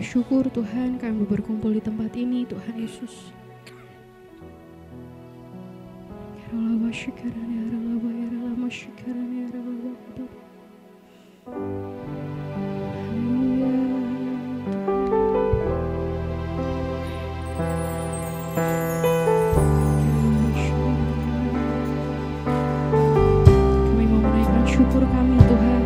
bersyukur Tuhan kami berkumpul di tempat ini Tuhan Yesus. Kami mau menaikkan syukur kami Tuhan.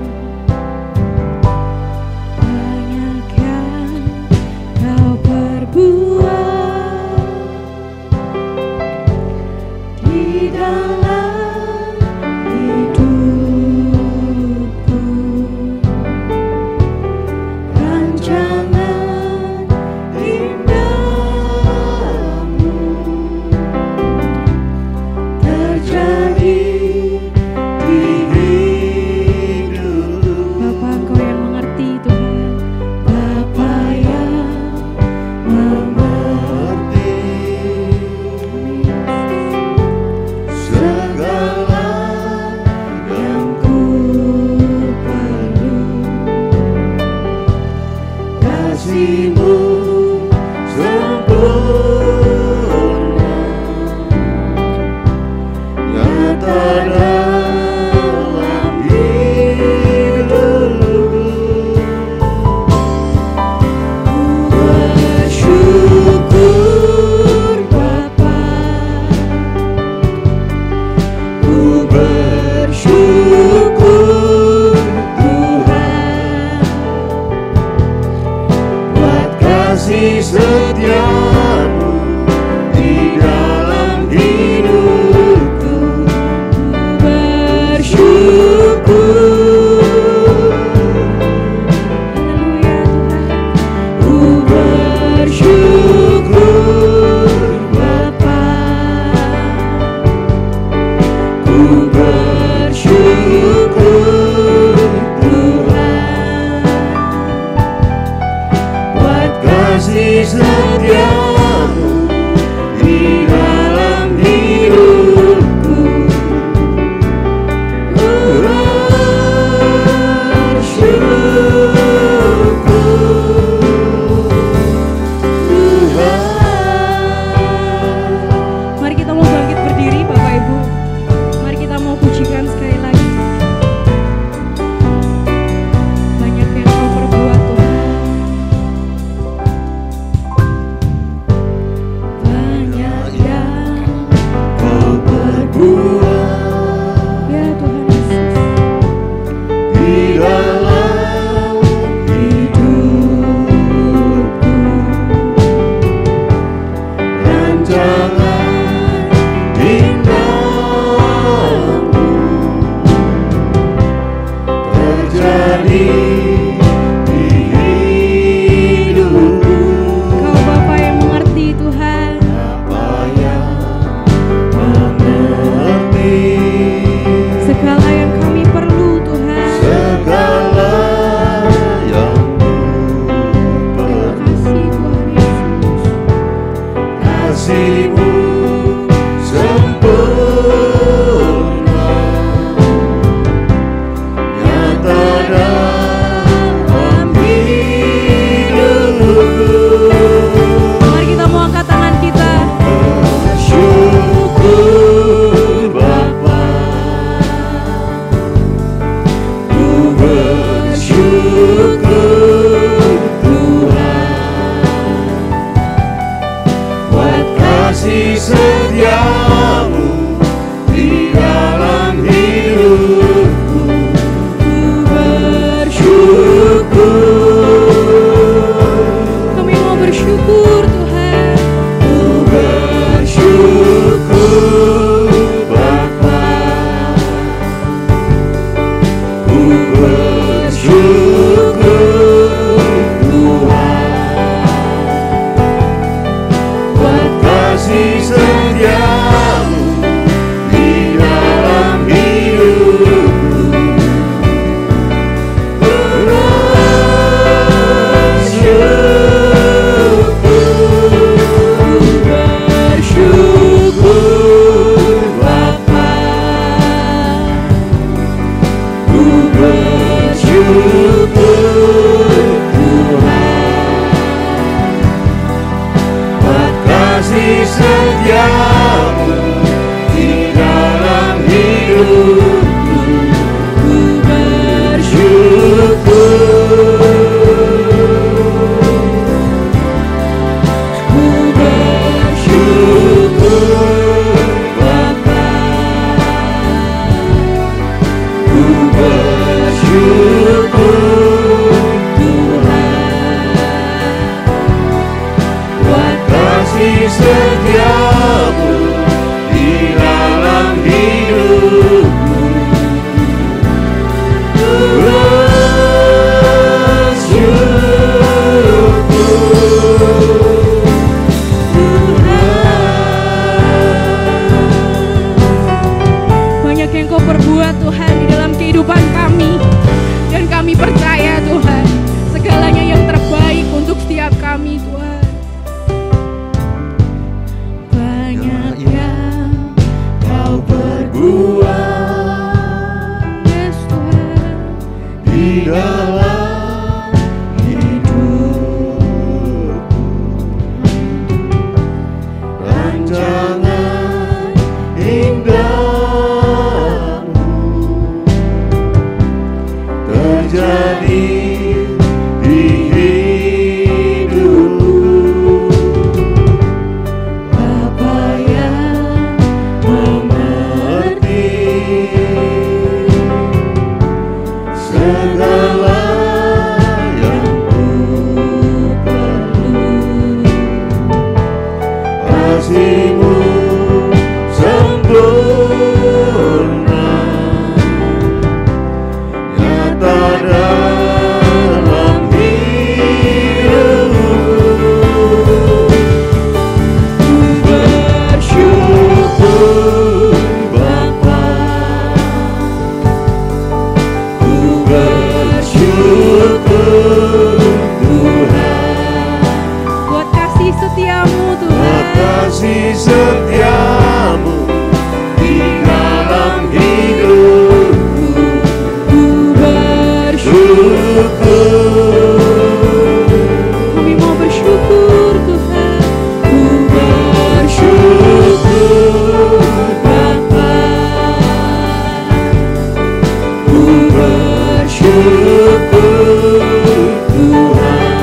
kasih setiamu di dalam hidupku, ku bersyukur. Ku bersyukur Bapa, ku bersyukur Tuhan, buat kasih setiamu di dalam hidupku, ku bersyukur Tuhan. Banyak yang Kau perbuat Tuhan di dalam kehidupan kami, dan kami percaya Tuhan segalanya yang terbaik untuk setiap kami Tuhan. Banyak yang Kau perbuat yes Tuhan, di dalam hidupku, rancangan indahmu terjadi di hidupku. Bapa yang mengerti segala yang ku perlu, kasih-Mu sempurna nyata dalam hidupku. Ku bersyukur Bapa, ku bersyukur Tuhan, buat kasih setiamu buat Tuhan. kasih setiamu di dalam hidupku, Ku bersyukur, kami mau bersyukur Tuhan. ku bersyukur Bapa, ku bersyukur Tuhan,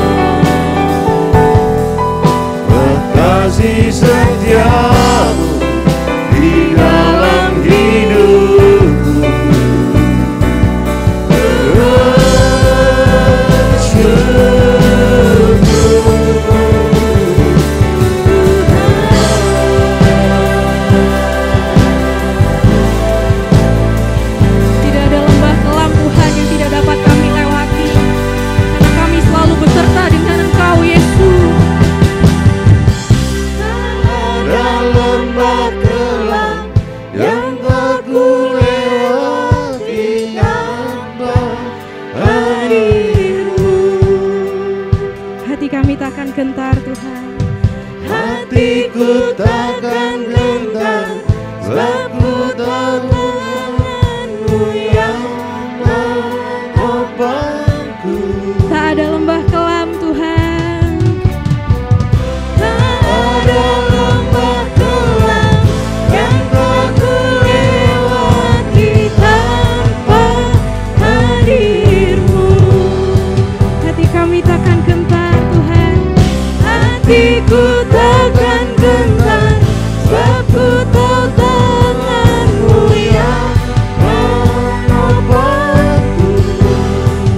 buat kasih setiamu di dalam hidupku, Tidak ada lembah kelam Tuhan yang tidak dapat kami lewati, karena kami selalu beserta dengan Engkau Yesus. ada lembah kelam yang tak ku lewati tanpa hadir-Mu. Hati kami takkan gentar Tuhan, Hatiku takkan gentar, sebab ku tahu Tangan-Mu yang menopangku. tak ada lembah kelam Tuhan, Tak ada lembah kelam yang tak ku lewati tanpa hadir-Mu. hati kami takkan gentar Tuhan, Hatiku takkan gentar, sebab ku tahu Tangan-Mu yang menopangku.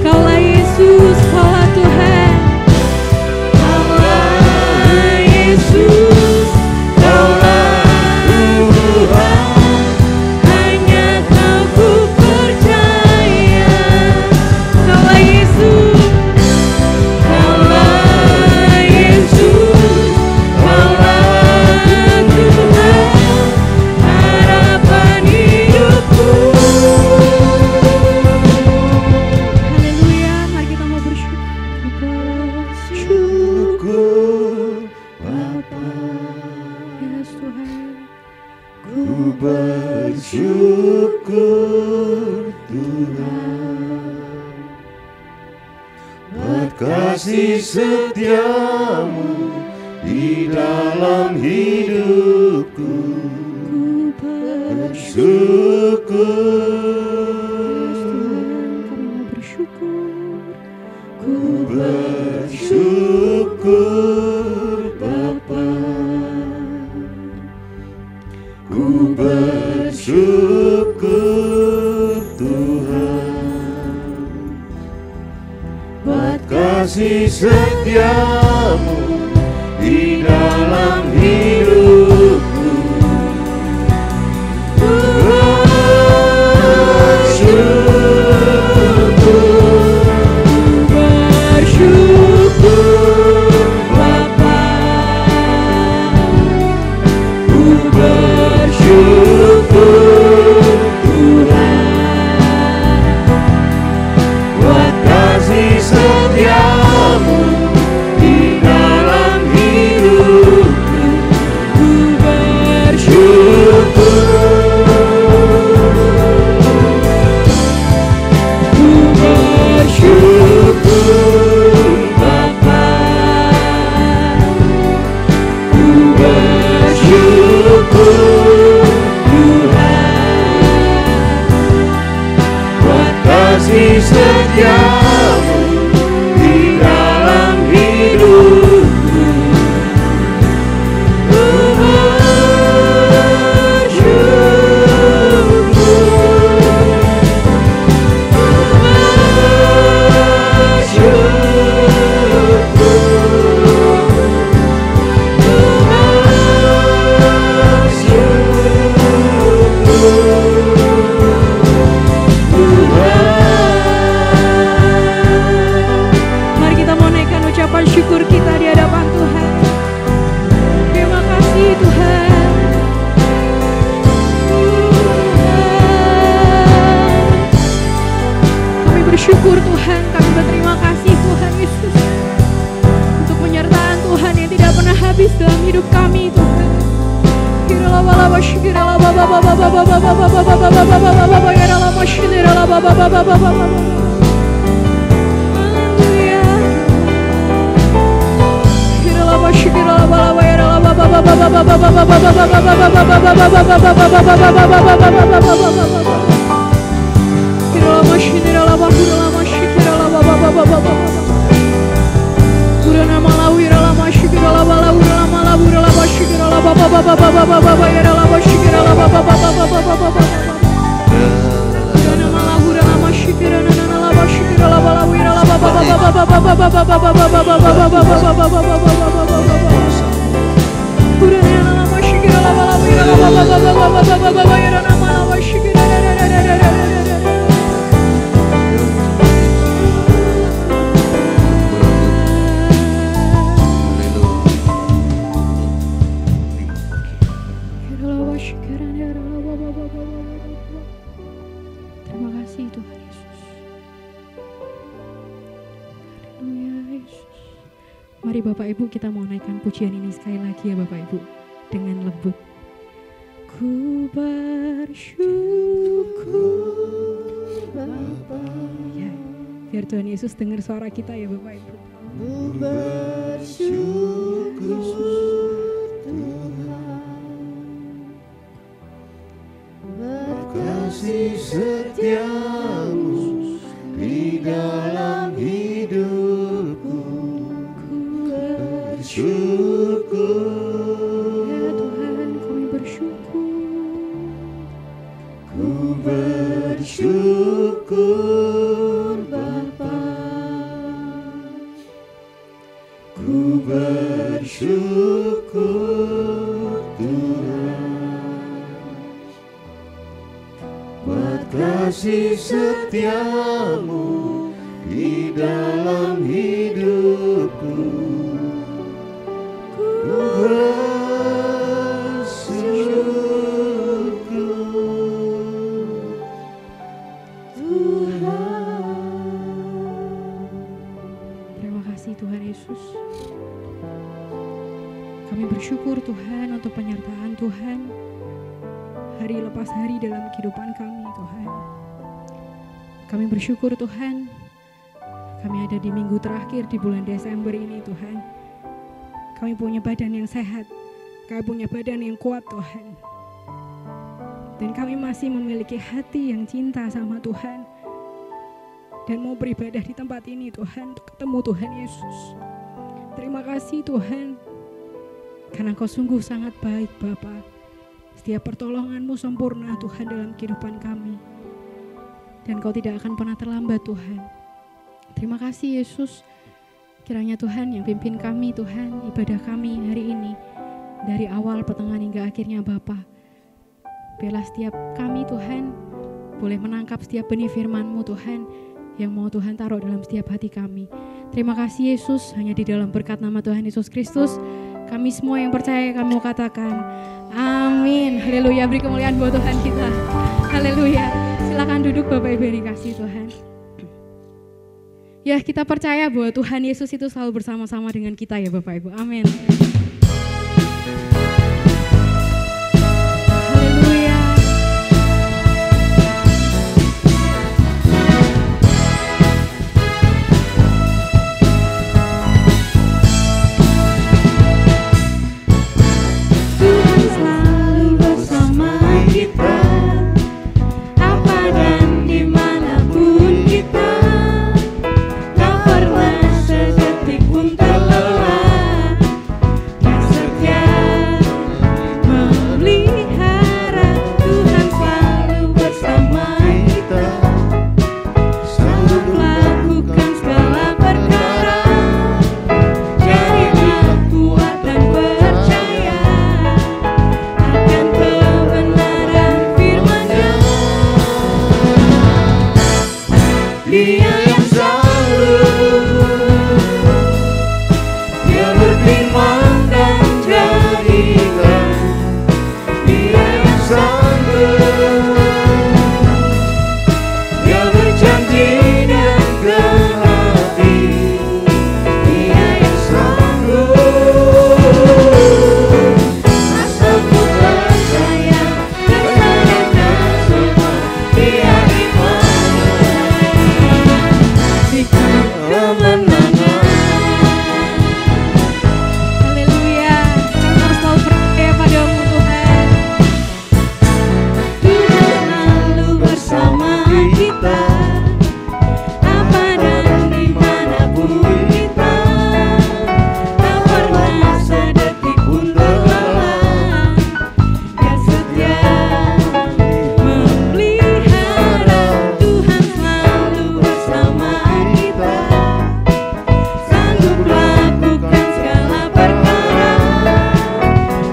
Kaulah Yesus, Kaulah Tuhan. Kaulah Yesus, Kaulah Tuhan, hanya Kau ku percaya. Kaulah Yesus, Kaulah Yesus, Kaulah Tuhan, harapan hidupku. haleluya, mari kita mau bersyukur. Syukur Bapa, Yes Tuhan, ku bersyukur Tuhan, buat kasih setiamu di dalam hidupku. Ku bersyukur Bapa, ku bersyukur Tuhan buat kasih setiamu di dalam hidupku. Syukur Tuhan, kami berterima kasih Tuhan Yesus untuk penyertaan Tuhan yang tidak pernah habis dalam hidup kami Tuhan. Terima kasih Tuhan Yesus. Haleluya Yesus. Mari Bapak Ibu kita mau naikkan pujian ini sekali lagi ya Bapak Ibu dengan lembut. Ku bersyukur Bapa. Ya, biar Tuhan Yesus dengar suara kita ya Bapak Ibu. Ku bersyukur kasih setiamu di dalam hidupku. Ku bersyukur ya Tuhan, kami bersyukur. Ku bersyukur Bapa, ku bersyukur Tuhan buat kasih setiamu di dalam hidupku. Ku bersyukur Tuhan. Terima kasih Tuhan Yesus. Kami bersyukur Tuhan untuk penyertaan Tuhan hari lepas hari dalam kehidupan kami Tuhan. Kami bersyukur Tuhan, kami ada di minggu terakhir di bulan Desember ini Tuhan. Kami punya badan yang sehat, kami punya badan yang kuat Tuhan. Dan kami masih memiliki hati yang cinta sama Tuhan. Dan mau beribadah di tempat ini Tuhan, untuk ketemu Tuhan Yesus. Terima kasih Tuhan, karena Kau sungguh sangat baik Bapa. Setiap pertolongan-Mu sempurna Tuhan dalam kehidupan kami. Dan Kau tidak akan pernah terlambat Tuhan. Terima kasih Yesus. Kiranya Tuhan yang pimpin kami Tuhan, ibadah kami hari ini. Dari awal, pertengahan hingga akhirnya Bapa. Biarlah setiap kami Tuhan boleh menangkap setiap benih firman-Mu Tuhan yang mau Tuhan taruh dalam setiap hati kami. Terima kasih Yesus, hanya di dalam berkat nama Tuhan Yesus Kristus kami semua yang percaya kami mau katakan amin. Haleluya, beri kemuliaan buat Tuhan kita. Haleluya. Silakan duduk Bapak Ibu yang dikasihi Tuhan. Ya, kita percaya bahwa Tuhan Yesus itu selalu bersama-sama dengan kita ya Bapak Ibu. Amin. Haleluya. Tuhan selalu bersama kita, apa dan dimanapun kita. Tak pernah sedetik pun terlelah, Dia setia memelihara. Tuhan selalu bersama kita, sanggup melakukan segala perkara. Jadilah kuat dan percaya akan kebenaran firman-Nya. Dia yang selalu, Dia berfirman dan jadikan. Dia yang sanggup, Dia berjanji dan genapi. Dia yang sanggup, asal ku percaya dan serahkan semua. Dia Haleluya. Kami harus selalu percaya padamu Tuhan. Tuhan selalu bersama kita, apa dan dimanapun kita. Tak pernah sedetik pun terlelah, Dia setia memelihara. Tuhan selalu bersama kita, sanggup melakukan segala perkara.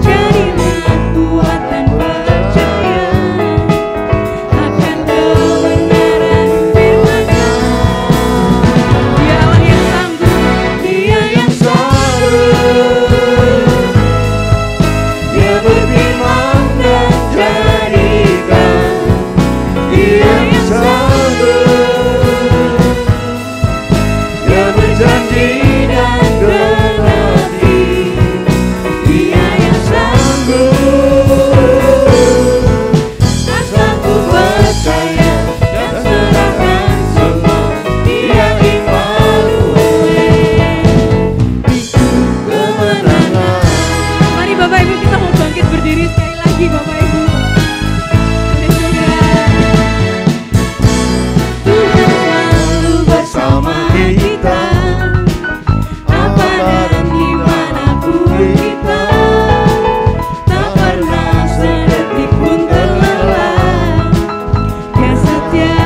Jadilah kuat dan percaya akan kebenaran firman-Nya. Dialah yang sanggup. Dia yang sanggup, Dia berfirman dan jadikan. Dia yang sanggup, Dia berjanji dan genapi. Dia yang sanggup, asal ku percaya dan serahkan semua. Dia Immanuel, itu kemenangan. Mari Bapak Ibu kita mau bangkit berdiri sekali lagi Bapak Ibu. Haleluya. Tuhan selalu bersama kita, apa dan dimanapun kita. Tak pernah sedetik pun terlelah, Dia setia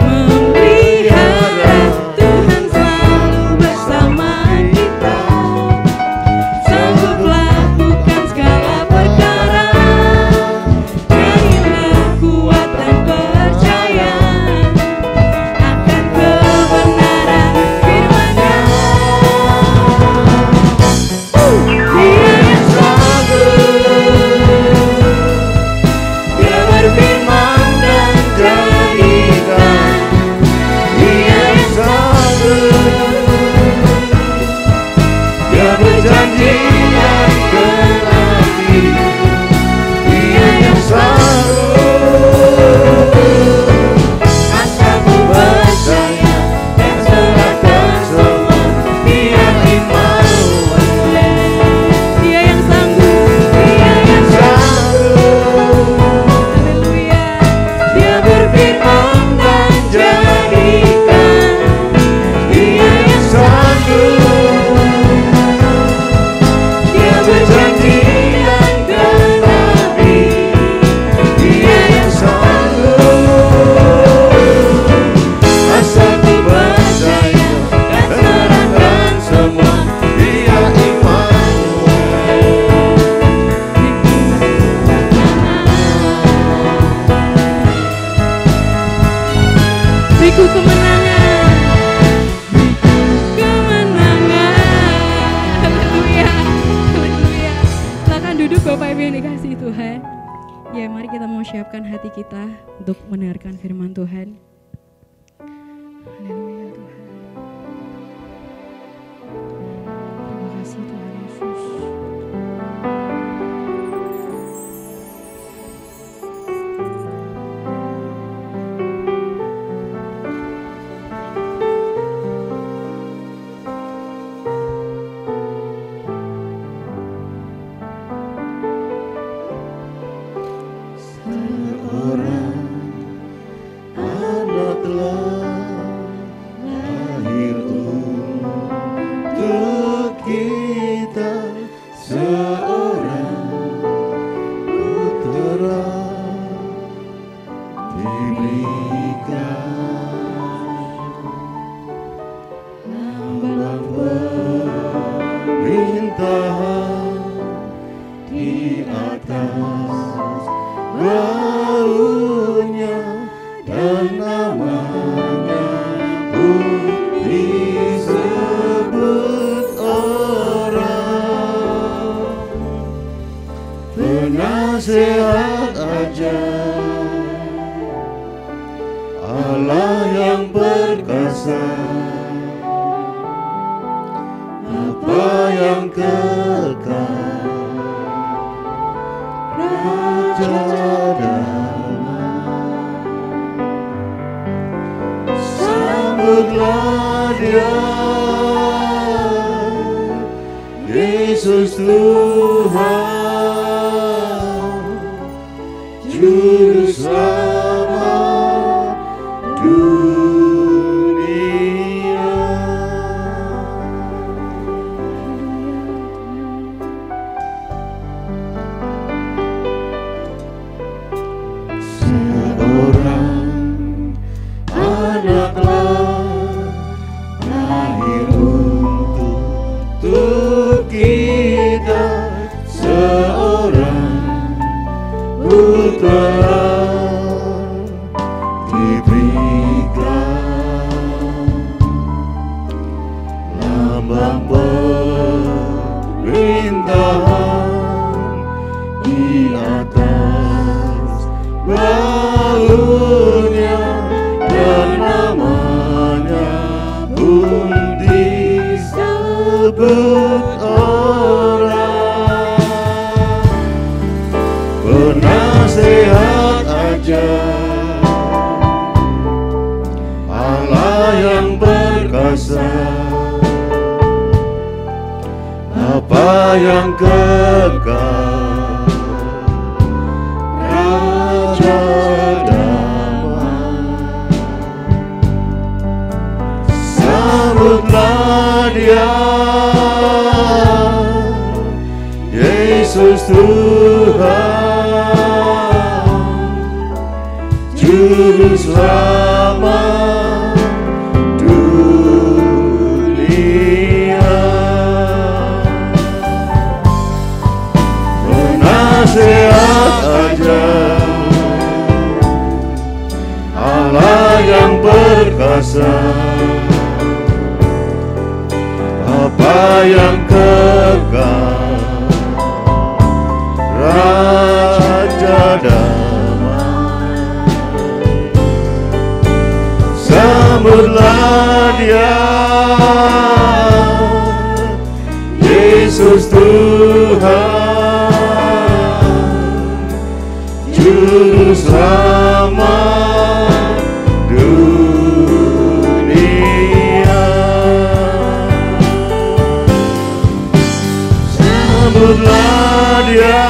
memelihara. Tuhan selalu bersama kita, sanggup melakukan segala perkara. Jadilah kuat dan percaya akan kebenaran firman-Nya. Dia yang sanggup, Dia berfirman dan jadikan. Dia yang sanggup, Dia berjanji dan genapi. Dia yang sanggup, asal ku percaya dan serahkan semua. Dia Immanuel, Ya, mari kita mau siapkan hati kita untuk mendengarkan firman Tuhan. Haleluya Tuhan. Terima kasih Tuhan Yesus. Penasehat ajaib, Allah yang perkasa, Bapa yang kekal, Raja damai. Sambutlah Dia, Yesus Tuhan, Juru Selamat dunia. Seorang anaklah lahir untuk kita, seorang putra diberikan, lambang pemerintahan di atas baunya, dan namanya pun disebut orang. Penasehat ajaib, Allah yang perkasa, Bapa yang kekal, Raja damai. Sambutlah Dia, Yesus Tuhan, Juru Selamat dunia. Penasehat ajaib, Allah yang perkasa, Bapa yang kekal, Raja damai. Sambutlah Dia, Yesus Tuhan, Juru Selamat dunia. Sambutlah Dia,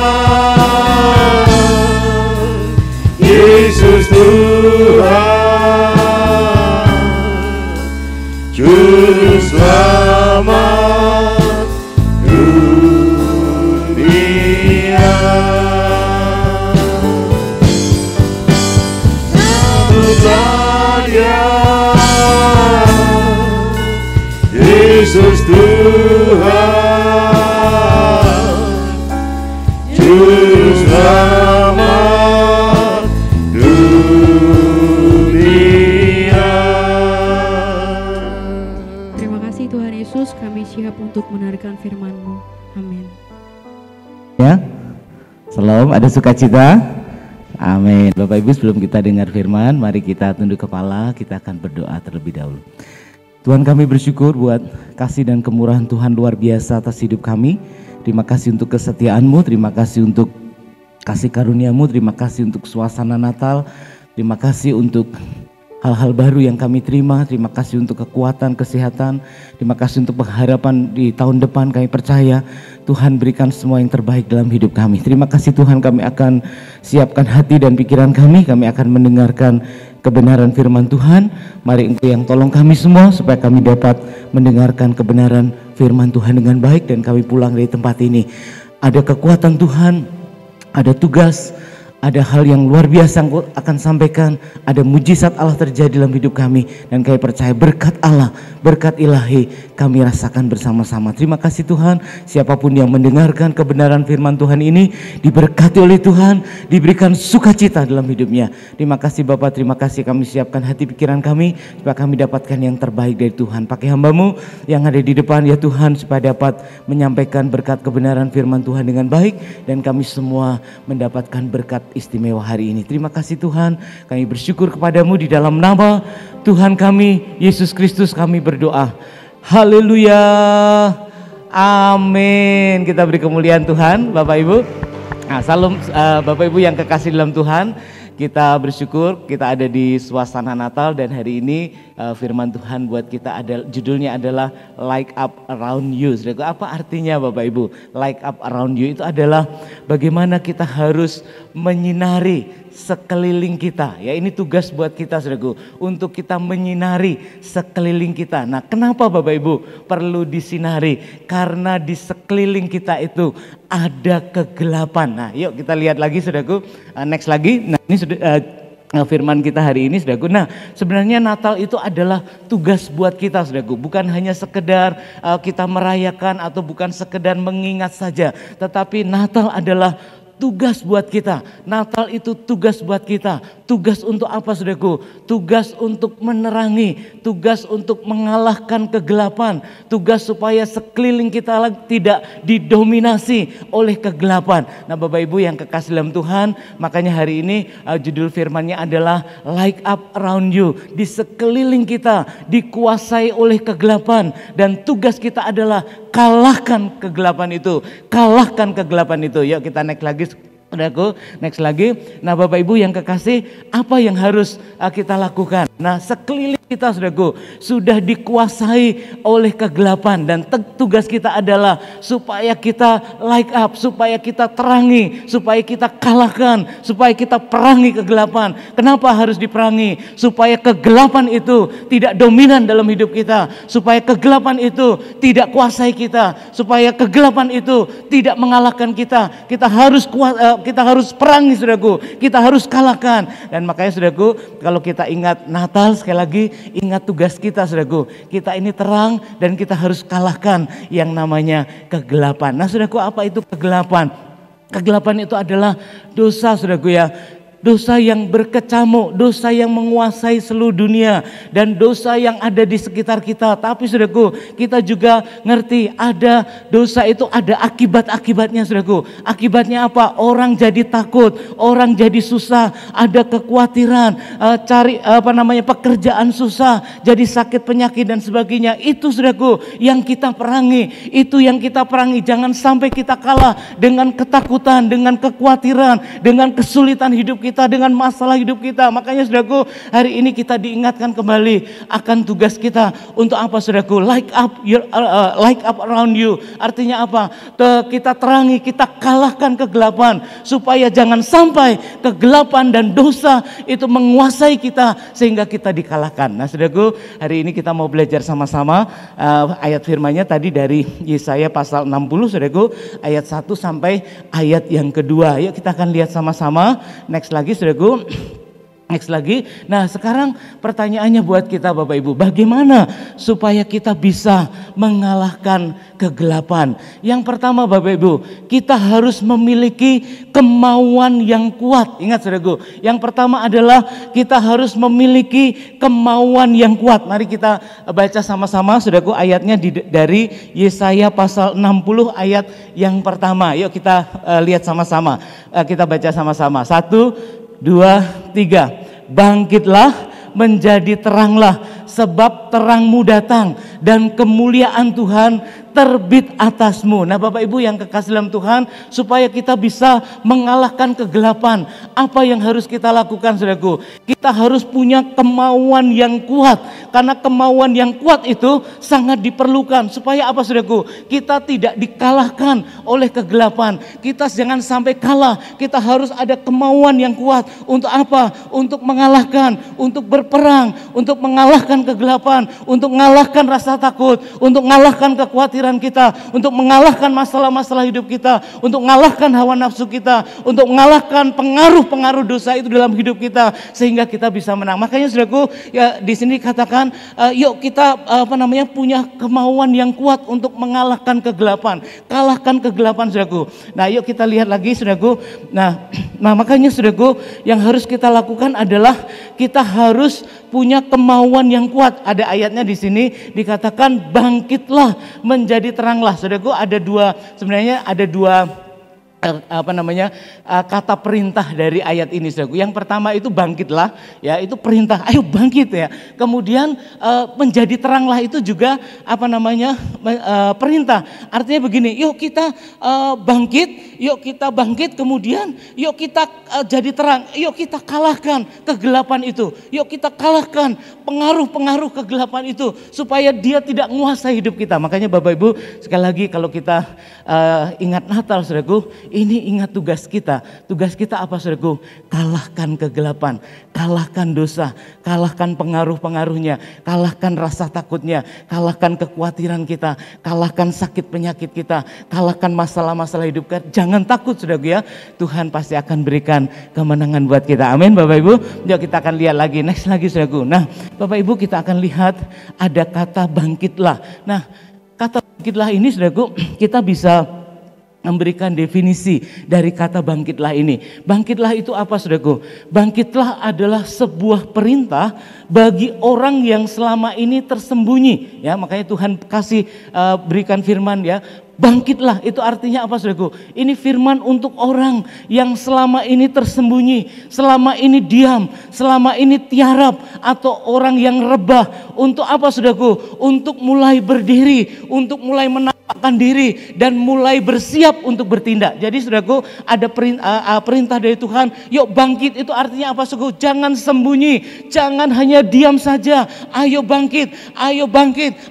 Yesus Tuhan, Juru Selamat dunia. Sambutlah Dia, Yesus Tuhan, Juru Selamat dunia. Terima kasih Tuhan Yesus, kami siap untuk mendengarkan firman-Mu. Amin. Ya, shalom, ada sukacita. Amin. Bapak Ibu, sebelum kita dengar firman, mari kita tunduk kepala, kita akan berdoa terlebih dahulu. Tuhan, kami bersyukur buat kasih dan kemurahan Tuhan luar biasa atas hidup kami. Terima kasih untuk kesetiaan-Mu, terima kasih untuk kasih karunia-Mu, terima kasih untuk suasana Natal, terima kasih untuk hal-hal baru yang kami terima, terima kasih untuk kekuatan, kesehatan, terima kasih untuk pengharapan di tahun depan. Kami percaya Tuhan berikan semua yang terbaik dalam hidup kami. Terima kasih Tuhan, kami akan siapkan hati dan pikiran kami akan mendengarkan kebenaran firman Tuhan. Mari Engkau yang tolong kami semua supaya kami dapat mendengarkan kebenaran firman Tuhan dengan baik dan kami pulang dari tempat ini. Ada kekuatan Tuhan, ada tugas, ada hal yang luar biasa yang akan sampaikan, ada mujizat Allah terjadi dalam hidup kami, dan kami percaya berkat Allah, berkat ilahi kami rasakan bersama-sama. Terima kasih Tuhan, siapapun yang mendengarkan kebenaran firman Tuhan ini diberkati oleh Tuhan, diberikan sukacita dalam hidupnya. Terima kasih Bapak, terima kasih, kami siapkan hati pikiran kami supaya kami dapatkan yang terbaik dari Tuhan. Pakai hamba-Mu yang ada di depan ya Tuhan, supaya dapat menyampaikan berkat kebenaran firman Tuhan dengan baik, dan kami semua mendapatkan berkat istimewa hari ini. Terima kasih Tuhan, kami bersyukur kepadamu di dalam nama Tuhan kami Yesus Kristus kami berdoa. Haleluya, amin. Kita beri kemuliaan Tuhan Bapak Ibu. Nah, salam Bapak Ibu yang kekasih dalam Tuhan. Kita bersyukur kita ada di suasana Natal, dan hari ini firman Tuhan buat kita ada judulnya adalah Light Up Around You. Saudaraku, apa artinya Bapak Ibu? Light Up Around You itu adalah bagaimana kita harus menyinari sekeliling kita. Ya, ini tugas buat kita saudaraku, untuk kita menyinari sekeliling kita. Nah, kenapa Bapak Ibu perlu disinari? Karena di sekeliling kita itu ada kegelapan. Nah, yuk kita lihat lagi saudaraku, next lagi. Nah, ini firman kita hari ini saudaraku. Nah, sebenarnya Natal itu adalah tugas buat kita saudaraku, bukan hanya sekedar kita merayakan atau bukan sekedar mengingat saja, tetapi Natal adalah tugas buat kita. Natal itu tugas buat kita. Tugas untuk apa saudaraku? Tugas untuk menerangi, tugas untuk mengalahkan kegelapan, tugas supaya sekeliling kita tidak didominasi oleh kegelapan. Nah Bapak Ibu yang kekasih dalam Tuhan, makanya hari ini judul firmannya adalah Light Up Around You. Di sekeliling kita dikuasai oleh kegelapan, dan tugas kita adalah kalahkan kegelapan itu. Kalahkan kegelapan itu. Yuk kita naik lagi saudaraku, next lagi. Nah Bapak Ibu yang kekasih, apa yang harus kita lakukan? Nah sekeliling kita saudaraku sudah dikuasai oleh kegelapan, dan tugas kita adalah supaya kita light up, supaya kita terangi, supaya kita kalahkan, supaya kita perangi kegelapan. Kenapa harus diperangi? Supaya kegelapan itu tidak dominan dalam hidup kita, supaya kegelapan itu tidak kuasai kita, supaya kegelapan itu tidak mengalahkan kita. Kita harus perangi saudaraku, kita harus kalahkan. Dan makanya saudaraku, kalau kita ingat Natal, sekali lagi ingat tugas kita saudaraku, kita ini terang dan kita harus kalahkan yang namanya kegelapan. Nah saudaraku, apa itu kegelapan? Kegelapan itu adalah dosa saudaraku ya. Dosa yang berkecamuk, dosa yang menguasai seluruh dunia, dan dosa yang ada di sekitar kita. Tapi saudaraku, kita juga ngerti ada dosa itu ada akibat-akibatnya saudaraku. Akibatnya apa? Orang jadi takut, orang jadi susah, ada kekhawatiran, cari pekerjaan susah, jadi sakit penyakit dan sebagainya. Itu saudaraku yang kita perangi, itu yang kita perangi. Jangan sampai kita kalah dengan ketakutan, dengan kekhawatiran, dengan kesulitan hidup kita, dengan masalah hidup kita. Makanya saudaraku, hari ini kita diingatkan kembali akan tugas kita untuk apa saudaraku? Light up around you. Artinya apa? Kita terangi, kita kalahkan kegelapan, supaya jangan sampai kegelapan dan dosa itu menguasai kita sehingga kita dikalahkan. Nah saudaraku, hari ini kita mau belajar sama-sama ayat firman-Nya tadi dari Yesaya pasal 60 saudaraku, ayat 1 sampai ayat yang kedua. Yuk kita akan lihat sama-sama. Next lagi saudaraku, next lagi. Nah sekarang pertanyaannya buat kita Bapak Ibu, bagaimana supaya kita bisa mengalahkan kegelapan? Yang pertama Bapak Ibu, kita harus memiliki kemauan yang kuat. Ingat saudaraku, yang pertama adalah kita harus memiliki kemauan yang kuat. Mari kita baca sama-sama saudaraku ayatnya dari Yesaya pasal 60 ayat yang pertama. Yuk kita lihat sama-sama, kita baca sama-sama. 1, 2, 3. Bangkitlah, menjadi teranglah, sebab terangmu datang dan kemuliaan Tuhan terbit atasmu. Nah Bapak Ibu yang kekasih dalam Tuhan, supaya kita bisa mengalahkan kegelapan, apa yang harus kita lakukan saudaraku? Kita harus punya kemauan yang kuat, karena kemauan yang kuat itu sangat diperlukan. Supaya apa saudaraku? Kita tidak dikalahkan oleh kegelapan. Kita jangan sampai kalah, kita harus ada kemauan yang kuat. Untuk apa? Untuk mengalahkan, untuk berperang, untuk mengalahkan kegelapan, untuk mengalahkan rasa takut, untuk mengalahkan kekhawatiran kita, untuk mengalahkan masalah-masalah hidup kita, untuk mengalahkan hawa nafsu kita, untuk mengalahkan pengaruh-pengaruh dosa itu dalam hidup kita, sehingga kita bisa menang. Makanya saudaraku, ya di sini katakan, yuk kita punya kemauan yang kuat untuk mengalahkan kegelapan, kalahkan kegelapan saudaraku. Nah yuk kita lihat lagi saudaraku. Nah makanya saudaraku, yang harus kita lakukan adalah kita harus punya kemauan yang kuat. Ada ayatnya di sini dikatakan bangkitlah, menjadi teranglah. Saudaraku, sebenarnya ada dua kata perintah dari ayat ini saudaraku. Yang pertama itu bangkitlah, ya itu perintah, ayo bangkit ya. Kemudian menjadi teranglah itu juga perintah. Artinya begini, yuk kita bangkit, kemudian yuk kita jadi terang, yuk kita kalahkan kegelapan itu, yuk kita kalahkan pengaruh-pengaruh kegelapan itu, supaya dia tidak menguasai hidup kita. Makanya Bapak Ibu, sekali lagi kalau kita ingat Natal saudaraku, ini ingat tugas kita. Tugas kita apa saudaraku? Kalahkan kegelapan, kalahkan dosa, kalahkan pengaruh-pengaruhnya, kalahkan rasa takutnya, kalahkan kekhawatiran kita, kalahkan sakit penyakit kita, kalahkan masalah-masalah hidup kita. Jangan takut saudaraku ya, Tuhan pasti akan berikan kemenangan buat kita. Amin Bapak Ibu. Yuk kita akan lihat lagi, next lagi saudaraku. Nah Bapak Ibu, kita akan lihat ada kata bangkitlah. Nah kata bangkitlah ini saudaraku, kita bisa memberikan definisi dari kata bangkitlah ini. Bangkitlah itu apa saudaraku? Bangkitlah adalah sebuah perintah bagi orang yang selama ini tersembunyi. Ya, makanya Tuhan kasih berikan firman ya. Bangkitlah itu artinya apa saudaraku? Ini firman untuk orang yang selama ini tersembunyi, selama ini diam, selama ini tiarap, atau orang yang rebah. Untuk apa saudaraku? Untuk mulai berdiri, untuk mulai menampakkan diri dan mulai bersiap untuk bertindak. Jadi saudaraku, ada perintah dari Tuhan, yuk bangkit. Itu artinya apa saudaraku? Jangan sembunyi, jangan hanya diam saja. Ayo bangkit,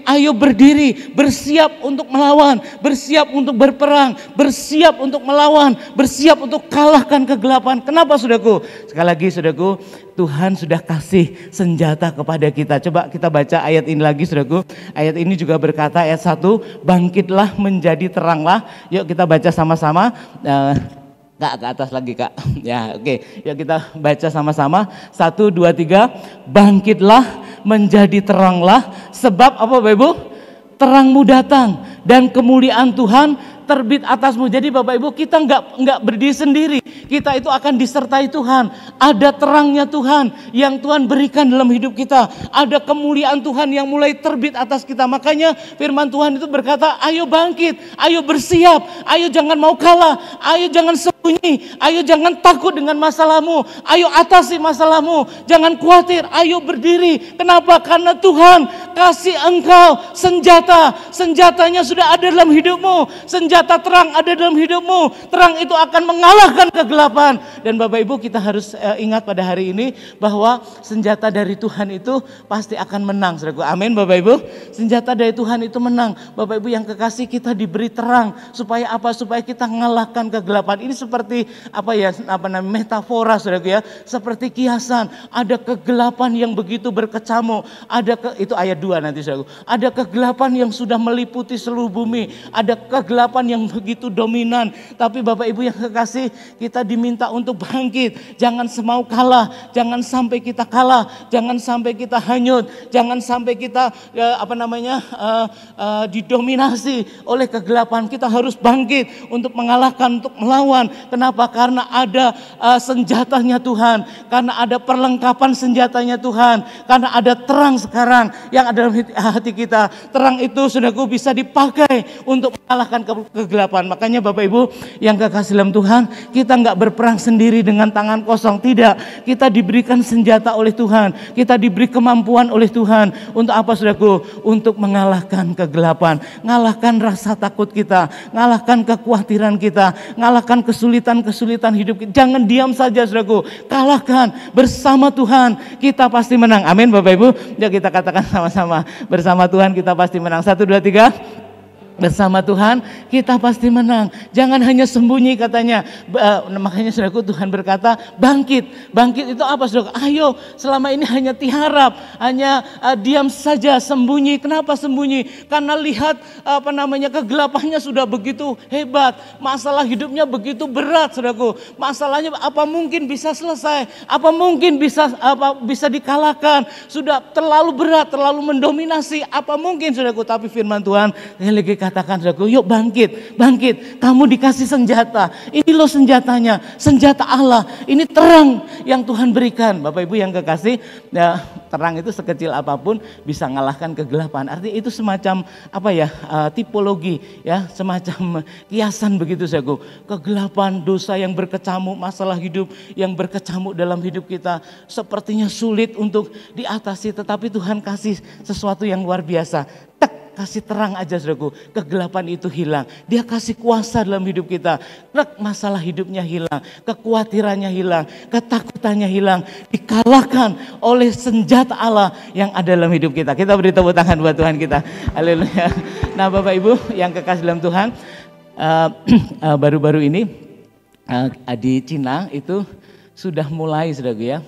ayo berdiri, bersiap untuk melawan, bersiap untuk berperang, bersiap untuk melawan, bersiap untuk kalahkan kegelapan. Kenapa saudaraku? Sekali lagi saudaraku, Tuhan sudah kasih senjata kepada kita. Coba kita baca ayat ini lagi saudaraku. Ayat ini juga berkata, ayat 1, bangkitlah menjadi teranglah. Yuk kita baca sama-sama. Kak, ke atas lagi Kak. Ya oke. Yuk kita baca sama-sama. 1, 2, 3. Bangkitlah menjadi teranglah. Sebab apa Bapak Ibu? Terangmu datang dan kemuliaan Tuhan terbit atasmu. Jadi Bapak Ibu, kita enggak berdiri sendiri. Kita itu akan disertai Tuhan. Ada terangnya Tuhan yang Tuhan berikan dalam hidup kita. Ada kemuliaan Tuhan yang mulai terbit atas kita. Makanya firman Tuhan itu berkata, ayo bangkit, ayo bersiap, ayo jangan mau kalah, ayo jangan sembunyi, ayo jangan takut dengan masalahmu, ayo atasi masalahmu, jangan khawatir, ayo berdiri. Kenapa? Karena Tuhan kasih engkau senjatanya sudah ada dalam hidupmu, senjata terang ada dalam hidupmu. Terang itu akan mengalahkan kegelapan. Dan Bapak Ibu, kita harus ingat pada hari ini bahwa senjata dari Tuhan itu pasti akan menang, saudaraku. Amin Bapak Ibu. Senjata dari Tuhan itu menang. Bapak Ibu yang kekasih, kita diberi terang supaya apa? Supaya kita mengalahkan kegelapan. Ini seperti metafora, saudaraku ya. Seperti kiasan. Ada kegelapan yang begitu berkecamuk. Itu ayat 2 nanti saudaraku. Ada kegelapan yang sudah meliputi seluruh bumi. Ada kegelapan yang begitu dominan. Tapi Bapak Ibu yang kekasih, kita diminta untuk bangkit. Jangan semau kalah, jangan sampai kita kalah, jangan sampai kita hanyut, jangan sampai kita didominasi oleh kegelapan. Kita harus bangkit untuk mengalahkan, untuk melawan. Kenapa? Karena ada senjatanya Tuhan, karena ada perlengkapan senjatanya Tuhan, karena ada terang sekarang yang ada dalam hati kita. Terang itu, saudaraku, bisa dipakai untuk mengalahkan kegelapan. Makanya Bapak Ibu yang kekasih dalam Tuhan, kita nggak berperang sendiri dengan tangan kosong, tidak. Kita diberikan senjata oleh Tuhan, kita diberi kemampuan oleh Tuhan. Untuk apa, saudaraku? Untuk mengalahkan kegelapan, mengalahkan rasa takut kita, mengalahkan kekhawatiran kita, mengalahkan kesulitan-kesulitan hidup kita. Jangan diam saja, saudaraku. Kalahkan bersama Tuhan, kita pasti menang. Amin Bapak Ibu. Ya, kita katakan sama-sama, bersama Tuhan kita pasti menang. 1, 2, 3. Bersama Tuhan kita pasti menang. Jangan hanya sembunyi katanya. Makanya saudaraku, Tuhan berkata bangkit. Bangkit itu apa, saudara? Ayo, selama ini hanya tiarap, hanya diam saja, sembunyi. Kenapa sembunyi? Karena lihat kegelapannya sudah begitu hebat. Masalah hidupnya begitu berat, saudaraku. Masalahnya apa mungkin bisa selesai? Apa mungkin bisa dikalahkan? Sudah terlalu berat, terlalu mendominasi. Apa mungkin, saudaraku? Tapi firman Tuhan lagi katakan, saudaraku, yuk bangkit, bangkit. Kamu dikasih senjata. Ini loh senjatanya, senjata Allah. Ini terang yang Tuhan berikan. Bapak Ibu yang kekasih, ya, terang itu sekecil apapun bisa mengalahkan kegelapan. Artinya itu semacam tipologi, ya, semacam kiasan begitu, saudaraku. Kegelapan, dosa yang berkecamuk, masalah hidup yang berkecamuk dalam hidup kita sepertinya sulit untuk diatasi, tetapi Tuhan kasih sesuatu yang luar biasa. Kasih terang aja, saudaraku, kegelapan itu hilang. Dia kasih kuasa dalam hidup kita. Masalah hidupnya hilang, kekhawatirannya hilang, ketakutannya hilang, dikalahkan oleh senjata Allah yang ada dalam hidup kita. Kita beri tepuk tangan buat Tuhan kita. Haleluya. Nah Bapak Ibu yang kekasih dalam Tuhan, baru-baru ini di Cina itu sudah mulai, saudaraku, ya,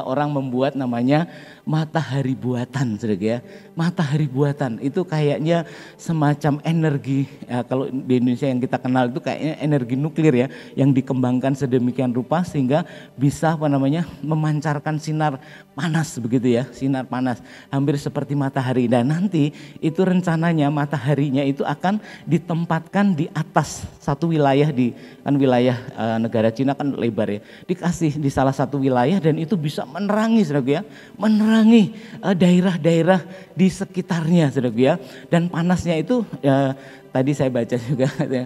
orang membuat namanya matahari buatan, saudaraku, ya. Matahari buatan itu kayaknya semacam energi, kalau di Indonesia yang kita kenal itu kayaknya energi nuklir, ya, yang dikembangkan sedemikian rupa sehingga bisa memancarkan sinar panas begitu, ya, sinar panas hampir seperti matahari. Dan nanti itu rencananya mataharinya itu akan ditempatkan di atas satu wilayah wilayah negara Cina kan lebar, ya, dikasih di salah satu wilayah dan itu bisa menerangi, saudaraku, ya, menerangi daerah-daerah di sekitarnya, saudaraku, ya. Dan panasnya itu tadi saya baca juga, ya,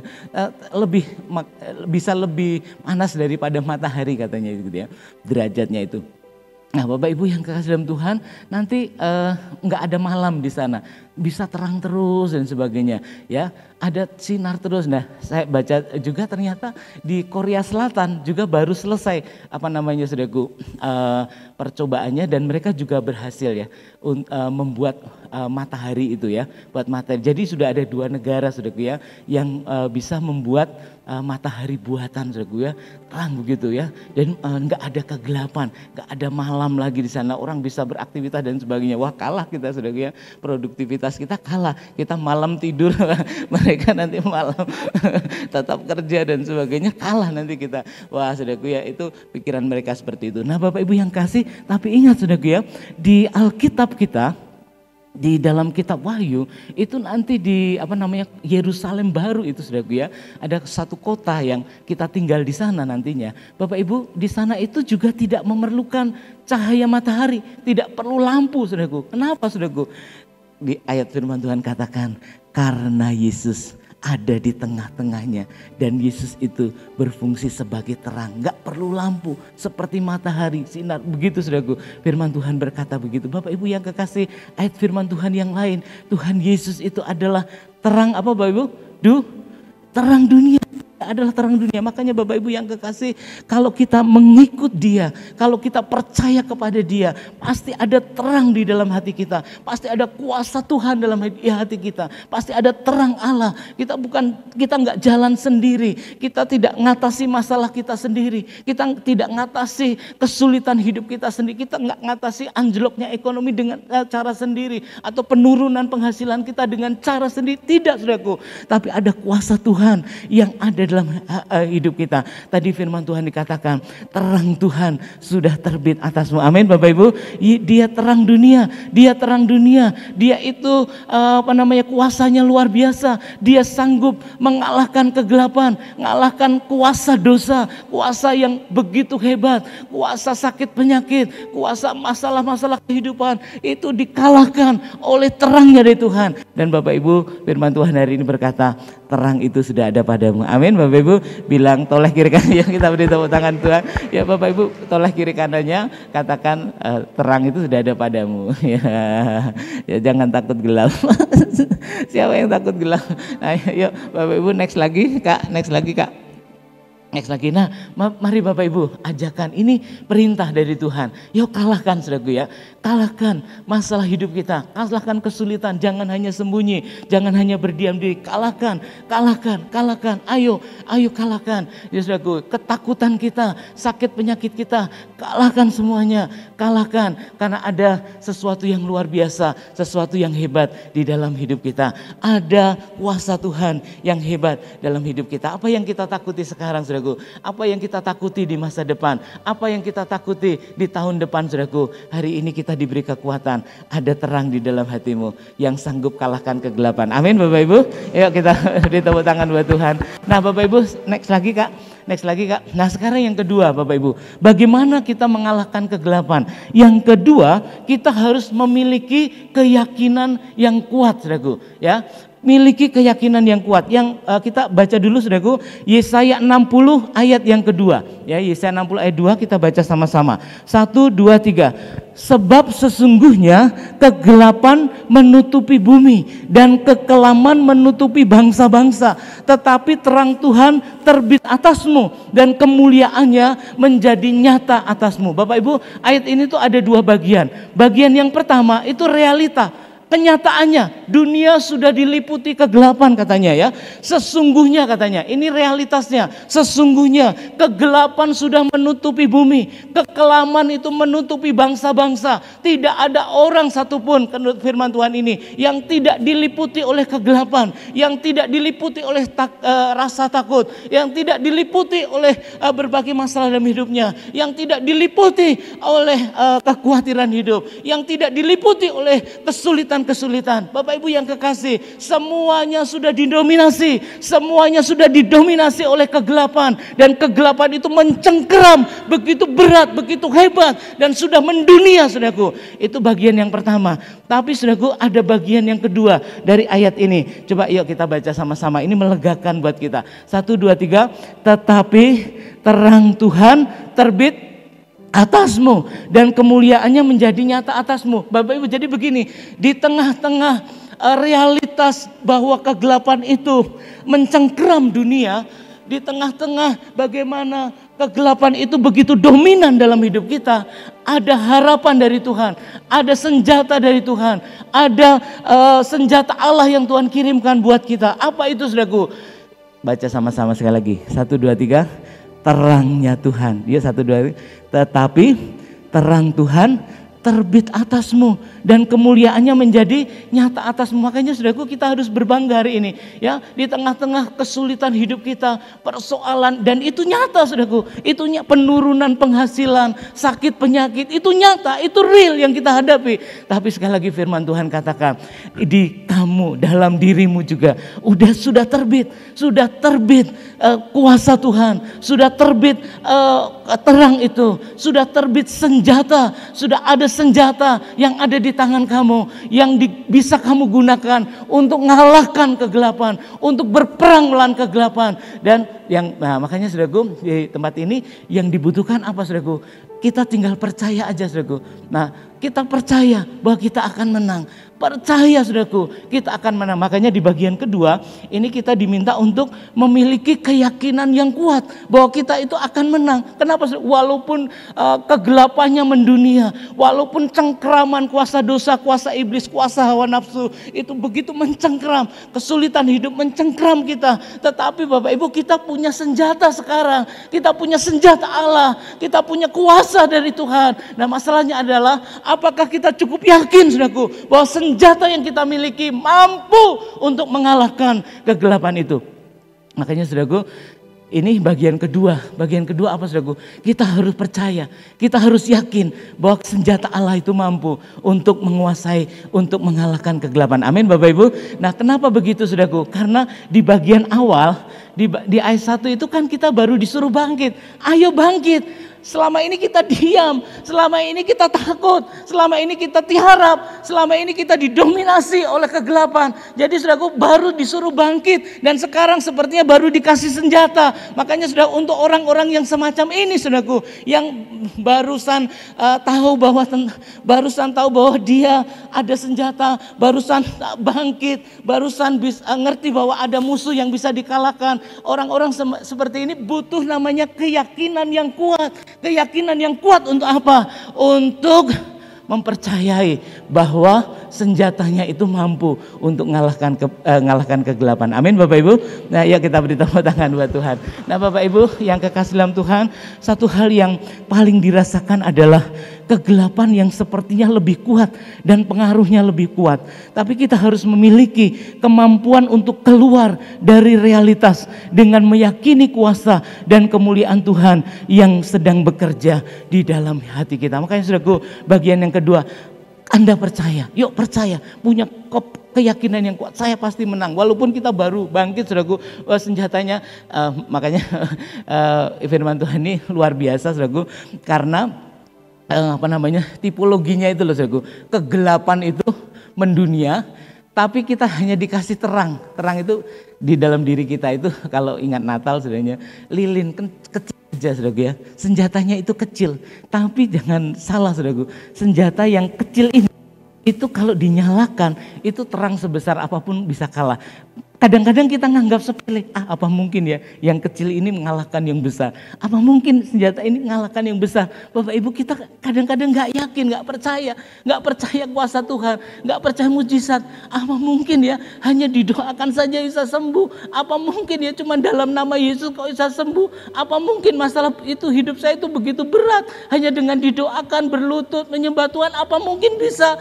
bisa lebih panas daripada matahari katanya, gitu, ya, derajatnya itu. Nah Bapak Ibu yang kekasih dalam Tuhan, nanti nggak ada malam di sana, bisa terang terus dan sebagainya, ya, ada sinar terus. Nah saya baca juga ternyata di Korea Selatan juga baru selesai saudaraku, percobaannya, dan mereka juga berhasil, ya, membuat matahari itu, ya, buat matahari. Jadi sudah ada 2 negara, saudaraku, ya, yang bisa membuat matahari buatan, saudaraku, ya, terang begitu, ya, dan nggak ada kegelapan, nggak ada malam lagi di sana, orang bisa beraktivitas dan sebagainya. Wah, kalah kita, saudaraku, ya, produktivitas kita kalah, kita malam tidur, mereka nanti malam tetap kerja dan sebagainya, kalah nanti kita. Wah, saudaraku, ya, itu pikiran mereka seperti itu. Nah Bapak Ibu yang kasih, tapi ingat, saudaraku, ya, di Alkitab kita, di dalam kitab Wahyu itu nanti di Yerusalem baru itu, saudaraku, ya, ada satu kota yang kita tinggal di sana nantinya. Bapak Ibu, di sana itu juga tidak memerlukan cahaya matahari, tidak perlu lampu, saudaraku. Kenapa, saudaraku? Di ayat firman Tuhan katakan, karena Yesus ada di tengah-tengahnya dan Yesus itu berfungsi sebagai terang, gak perlu lampu seperti matahari sinar begitu, saudaraku. Firman Tuhan berkata begitu. Bapak Ibu yang kekasih, ayat firman Tuhan yang lain, Tuhan Yesus itu adalah terang apa, Bapak Ibu? Terang dunia. Adalah terang dunia. Makanya Bapak Ibu yang kekasih, kalau kita mengikut Dia, kalau kita percaya kepada Dia, pasti ada terang di dalam hati kita, pasti ada kuasa Tuhan dalam hati kita, pasti ada terang Allah. Kita nggak jalan sendiri, kita tidak ngatasi masalah kita sendiri, kita tidak ngatasi kesulitan hidup kita sendiri, kita nggak ngatasi anjloknya ekonomi dengan cara sendiri, atau penurunan penghasilan kita dengan cara sendiri. Tidak, saudaraku, tapi ada kuasa Tuhan yang ada dalam hidup kita. Tadi firman Tuhan dikatakan, terang Tuhan sudah terbit atasmu. Amin Bapak Ibu. Dia terang dunia, dia terang dunia. Dia itu kuasanya luar biasa. Dia sanggup mengalahkan kegelapan, mengalahkan kuasa dosa, kuasa yang begitu hebat, kuasa sakit penyakit, kuasa masalah-masalah kehidupan itu dikalahkan oleh terangnya dari Tuhan. Dan Bapak Ibu, firman Tuhan hari ini berkata, terang itu sudah ada padamu. Amin. Bapak Ibu bilang toleh kiri kanannya, kita beri tepuk tangan Tuhan. Ya Bapak Ibu, toleh kiri kanannya, katakan terang itu sudah ada padamu. Ya jangan takut gelap. Siapa yang takut gelap? Nah, yuk Bapak Ibu next lagi Kak, next lagi Kak. Next lagi, nah mari Bapak Ibu ajakan, ini perintah dari Tuhan. Yuk kalahkan saudaraku ya, kalahkan masalah hidup kita, kalahkan kesulitan, jangan hanya sembunyi, jangan hanya berdiam diri, kalahkan, ayo kalahkan. Ya saudaraku, ketakutan kita, sakit penyakit kita, kalahkan semuanya, kalahkan. Karena ada sesuatu yang luar biasa, sesuatu yang hebat di dalam hidup kita. Ada kuasa Tuhan yang hebat dalam hidup kita. Apa yang kita takuti sekarang saudaraku? Apa yang kita takuti di masa depan? Apa yang kita takuti di tahun depan saudaraku? Hari ini kita diberi kekuatan, ada terang di dalam hatimu yang sanggup kalahkan kegelapan. Amin Bapak Ibu. Yuk kita beri tepuk tangan buat Tuhan. Nah Bapak Ibu, next lagi Kak. Nah sekarang yang kedua Bapak Ibu, bagaimana kita mengalahkan kegelapan? Yang kedua, kita harus memiliki keyakinan yang kuat saudaraku ya. Miliki keyakinan yang kuat. Yang kita baca dulu saudaraku, Yesaya 60 ayat yang kedua. Ya, Yesaya 60 ayat 2 kita baca sama-sama. 1, 2, 3. Sebab sesungguhnya kegelapan menutupi bumi dan kekelaman menutupi bangsa-bangsa, tetapi terang Tuhan terbit atasmu dan kemuliaannya menjadi nyata atasmu. Bapak Ibu, ayat ini tuh ada dua bagian. Bagian yang pertama itu realita. Kenyataannya dunia sudah diliputi kegelapan katanya ya. Sesungguhnya katanya, ini realitasnya. Sesungguhnya kegelapan sudah menutupi bumi. Kekelaman itu menutupi bangsa-bangsa. Tidak ada orang satupun, firman Tuhan ini, yang tidak diliputi oleh kegelapan. Yang tidak diliputi oleh rasa takut. Yang tidak diliputi oleh berbagai masalah dalam hidupnya. Yang tidak diliputi oleh kekhawatiran hidup. Yang tidak diliputi oleh kesulitan. Bapak Ibu yang kekasih, semuanya sudah didominasi oleh kegelapan, dan kegelapan itu mencengkeram begitu berat, begitu hebat, dan sudah mendunia saudaraku. Itu bagian yang pertama. Tapi saudaraku, ada bagian yang kedua dari ayat ini. Coba yuk kita baca sama-sama, ini melegakan buat kita. 1, 2, 3. Tetapi terang Tuhan terbit atasmu dan kemuliaannya menjadi nyata atasmu. Bapak Ibu, jadi begini, di tengah-tengah realitas bahwa kegelapan itu mencengkeram dunia, di tengah-tengah bagaimana kegelapan itu begitu dominan dalam hidup kita, ada harapan dari Tuhan, ada senjata dari Tuhan, ada senjata Allah yang Tuhan kirimkan buat kita. Apa itu saudaraku? Baca sama-sama sekali lagi. 1, 2, 3. Terangnya Tuhan. Dia 1, 2, 3. Tetapi terang Tuhan terbit atasmu dan kemuliaannya menjadi nyata atasmu. Makanya saudaraku, kita harus berbangga hari ini ya, di tengah-tengah kesulitan hidup kita, persoalan, dan itu nyata saudaraku. Itu penurunan penghasilan, sakit penyakit, itu nyata, itu real yang kita hadapi. Tapi sekali lagi firman Tuhan katakan, di kamu, dalam dirimu juga sudah terbit kuasa Tuhan, sudah terbit terang itu, sudah terbit senjata, sudah ada senjata yang ada di tangan kamu, yang bisa kamu gunakan untuk mengalahkan kegelapan, untuk berperang melawan kegelapan. Dan makanya saudaraku, di tempat ini yang dibutuhkan apa saudaraku? Kita tinggal percaya aja saudaraku. Nah, kita percaya bahwa kita akan menang. Percaya saudaraku, kita akan menang. Makanya di bagian kedua ini kita diminta untuk memiliki keyakinan yang kuat bahwa kita itu akan menang. Kenapa? Walaupun kegelapannya mendunia, walaupun cengkeraman kuasa dosa, kuasa iblis, kuasa hawa nafsu itu begitu mencengkeram, kesulitan hidup mencengkeram kita. Tetapi Bapak Ibu, kita punya senjata sekarang. Kita punya senjata Allah, kita punya kuasa dari Tuhan. Nah, masalahnya adalah apakah kita cukup yakin saudaraku bahwa senjata yang kita miliki mampu untuk mengalahkan kegelapan itu. Makanya saudaraku, ini bagian kedua. Bagian kedua apa saudaraku? Kita harus percaya, kita harus yakin bahwa senjata Allah itu mampu untuk menguasai, untuk mengalahkan kegelapan. Amin Bapak Ibu. Nah kenapa begitu saudaraku? Karena di bagian awal, di ayat 1 itu kan kita baru disuruh bangkit. Ayo bangkit. Selama ini kita diam, selama ini kita takut, selama ini kita tiarap, selama ini kita didominasi oleh kegelapan. Jadi saudaraku baru disuruh bangkit dan sekarang sepertinya baru dikasih senjata. Makanya sudah untuk orang-orang yang semacam ini saudaraku, yang barusan tahu bahwa dia ada senjata, barusan bangkit, barusan ngerti bahwa ada musuh yang bisa dikalahkan. Orang-orang seperti ini butuh namanya keyakinan yang kuat. Keyakinan yang kuat untuk apa? Untuk mempercayai bahwa senjatanya itu mampu untuk mengalahkan kegelapan. Amin Bapak Ibu. Nah ya kita beri tepuk tangan buat Tuhan. Nah Bapak Ibu yang kekasih dalam Tuhan, satu hal yang paling dirasakan adalah kegelapan yang sepertinya lebih kuat dan pengaruhnya lebih kuat. Tapi kita harus memiliki kemampuan untuk keluar dari realitas dengan meyakini kuasa dan kemuliaan Tuhan yang sedang bekerja di dalam hati kita. Makanya saudaraku, bagian yang kedua, Anda percaya, yuk percaya, punya keyakinan yang kuat, saya pasti menang. Walaupun kita baru bangkit saudaraku, senjatanya, makanya firman Tuhan ini luar biasa saudaraku, karena tipologinya itu loh saudaraku, kegelapan itu mendunia, tapi kita hanya dikasih terang. Terang itu di dalam diri kita itu, kalau ingat Natal sebenarnya lilin kecil aja saudaraku ya. Senjatanya itu kecil, tapi jangan salah saudaraku, senjata yang kecil ini itu kalau dinyalakan itu terang sebesar apapun bisa kalah. Kadang-kadang kita nganggap sepele, apa mungkin ya yang kecil ini mengalahkan yang besar, apa mungkin senjata ini mengalahkan yang besar. Bapak Ibu, kita kadang-kadang gak yakin, gak percaya kuasa Tuhan, gak percaya mujizat. Apa mungkin ya hanya didoakan saja bisa sembuh, apa mungkin ya cuma dalam nama Yesus kok bisa sembuh, apa mungkin masalah itu hidup saya itu begitu berat, hanya dengan didoakan, berlutut, menyembah Tuhan, apa mungkin bisa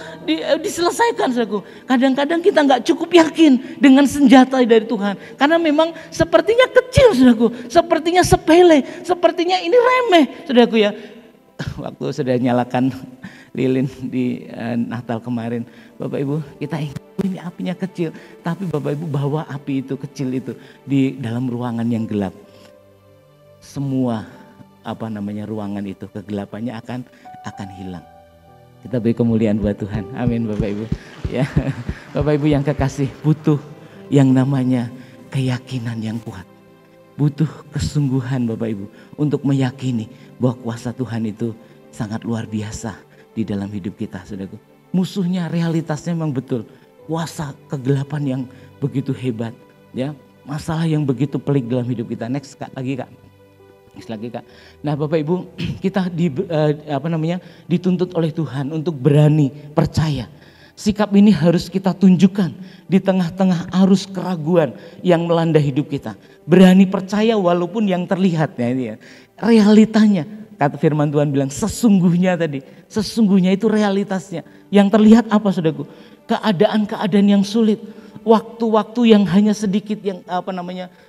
diselesaikan saudaraku. Kadang-kadang kita gak cukup yakin dengan senjata dari Tuhan, karena memang sepertinya kecil saudaraku, sepertinya sepele, sepertinya ini remeh saudaraku ya. Waktu sudah nyalakan lilin di Natal kemarin, Bapak Ibu, kita ingat ini apinya kecil, tapi Bapak Ibu bawa api itu kecil itu di dalam ruangan yang gelap, semua ruangan itu kegelapannya akan hilang. Kita beri kemuliaan buat Tuhan. Amin Bapak Ibu ya. Bapak Ibu yang kekasih, butuh yang namanya keyakinan yang kuat. Butuh kesungguhan Bapak Ibu untuk meyakini bahwa kuasa Tuhan itu sangat luar biasa di dalam hidup kita saudaraku. Musuhnya realitasnya memang betul. Kuasa kegelapan yang begitu hebat ya. Masalah yang begitu pelik dalam hidup kita. Next lagi Kak. Nah Bapak Ibu, kita dituntut oleh Tuhan untuk berani percaya. Sikap ini harus kita tunjukkan di tengah-tengah arus keraguan yang melanda hidup kita. Berani percaya walaupun yang terlihat ya, ini ya. Realitanya, kata firman Tuhan bilang sesungguhnya tadi. Sesungguhnya itu realitasnya. Yang terlihat apa saudaraku? Keadaan-keadaan yang sulit. Waktu-waktu yang hanya sedikit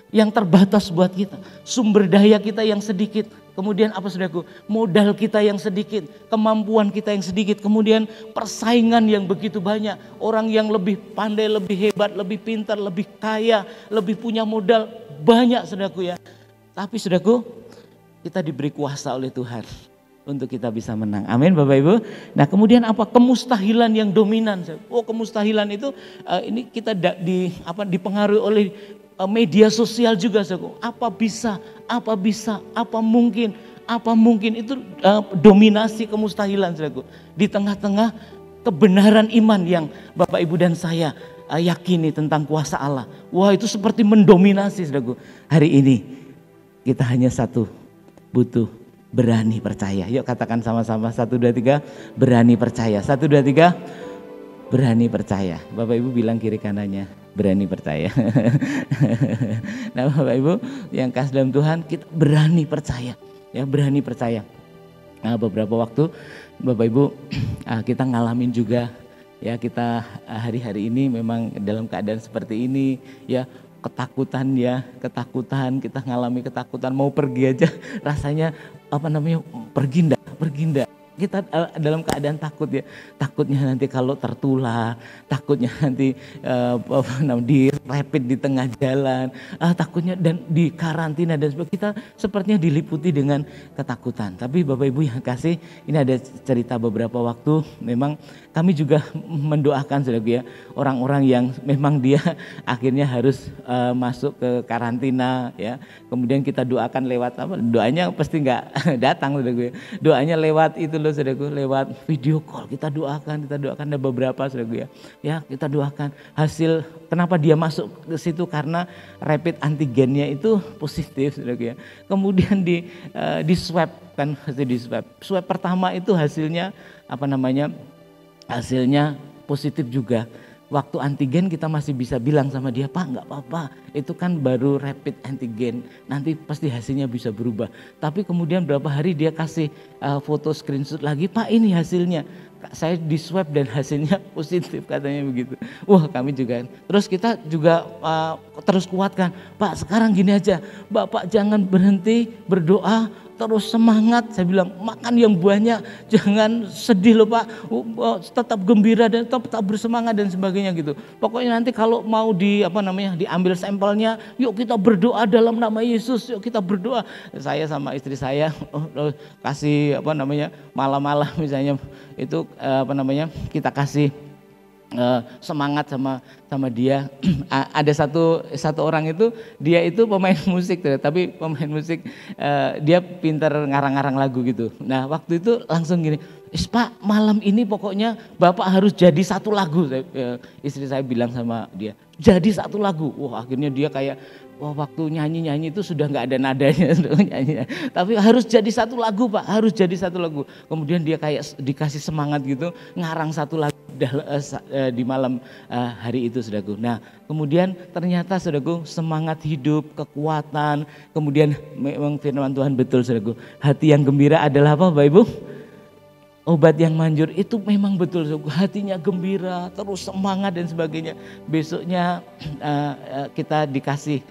yang terbatas buat kita. Sumber daya kita yang sedikit. Kemudian apa saudaraku? Modal kita yang sedikit, kemampuan kita yang sedikit, kemudian persaingan yang begitu banyak. Orang yang lebih pandai, lebih hebat, lebih pintar, lebih kaya, lebih punya modal banyak saudaraku ya. Tapi saudaraku, kita diberi kuasa oleh Tuhan untuk kita bisa menang. Amin Bapak Ibu. Nah kemudian apa? Kemustahilan yang dominan. Kemustahilan itu ini kita dipengaruhi oleh media sosial juga saudaraku. Apa mungkin itu dominasi kemustahilan saudaraku. Di tengah-tengah kebenaran iman yang Bapak Ibu dan saya yakini tentang kuasa Allah. Wah itu seperti mendominasi saudaraku. Hari ini kita hanya satu, butuh berani percaya. Yuk katakan sama-sama 1, 2, 3 berani percaya. 1, 2, 3 berani percaya. Bapak Ibu bilang kiri kanannya berani percaya. Nah Bapak Ibu yang kasih dalam Tuhan, kita berani percaya. Ya berani percaya. Nah beberapa waktu Bapak Ibu kita ngalamin juga ya, kita hari-hari ini memang dalam keadaan seperti ini ya, ketakutan, kita ngalami ketakutan mau pergi aja rasanya pergi ndak. Kita dalam keadaan takut ya, takutnya nanti kalau tertular, takutnya nanti di rapid di tengah jalan, takutnya dan di karantina dan sebagainya. Kita sepertinya diliputi dengan ketakutan. Tapi Bapak Ibu yang kasih, ini ada cerita beberapa waktu, memang kami juga mendoakan saudara ya, orang-orang yang memang dia akhirnya harus masuk ke karantina ya. Kemudian kita doakan lewat doanya pasti nggak datang saudara ya. Doanya lewat itu loh saudaraku, lewat video call kita doakan ada beberapa saudaraku ya kita doakan. Hasil kenapa dia masuk ke situ karena rapid antigennya itu positif saudaraku ya. Kemudian di swab kan, di swab pertama itu hasilnya hasilnya positif juga. Waktu antigen kita masih bisa bilang sama dia, Pak nggak apa-apa, itu kan baru rapid antigen, nanti pasti hasilnya bisa berubah. Tapi kemudian berapa hari dia kasih foto screenshot lagi, Pak ini hasilnya, saya di swab dan hasilnya positif katanya begitu. Wah kami juga, terus kita juga terus kuatkan, Pak sekarang gini aja, Bapak jangan berhenti berdoa, terus semangat. Saya bilang makan yang banyak, jangan sedih loh Pak, tetap gembira dan tetap bersemangat dan sebagainya gitu. Pokoknya nanti kalau mau diambil sampelnya, yuk kita berdoa dalam nama Yesus, yuk kita berdoa. Saya sama istri saya kasih malam-malam misalnya itu kita kasih semangat sama dia. Ada satu orang itu, dia itu pemain musik tapi pemain musik dia pinter ngarang-ngarang lagu gitu. Nah waktu itu langsung gini, Pak malam ini pokoknya Bapak harus jadi satu lagu. Istri saya bilang sama dia, jadi satu lagu. Wah akhirnya dia kayak waktu nyanyi itu sudah nggak ada nadanya nyanyi. Tapi harus jadi satu lagu Pak, harus jadi satu lagu. Kemudian dia kayak dikasih semangat gitu, ngarang satu lagu di malam hari itu saudaraku. Nah kemudian ternyata saudaraku semangat hidup, kekuatan, kemudian memang firman Tuhan betul saudaraku. Hati yang gembira adalah apa Bapak Ibu? Obat yang manjur, itu memang betul saudaraku. Hatinya gembira, terus semangat dan sebagainya. Besoknya kita dikasih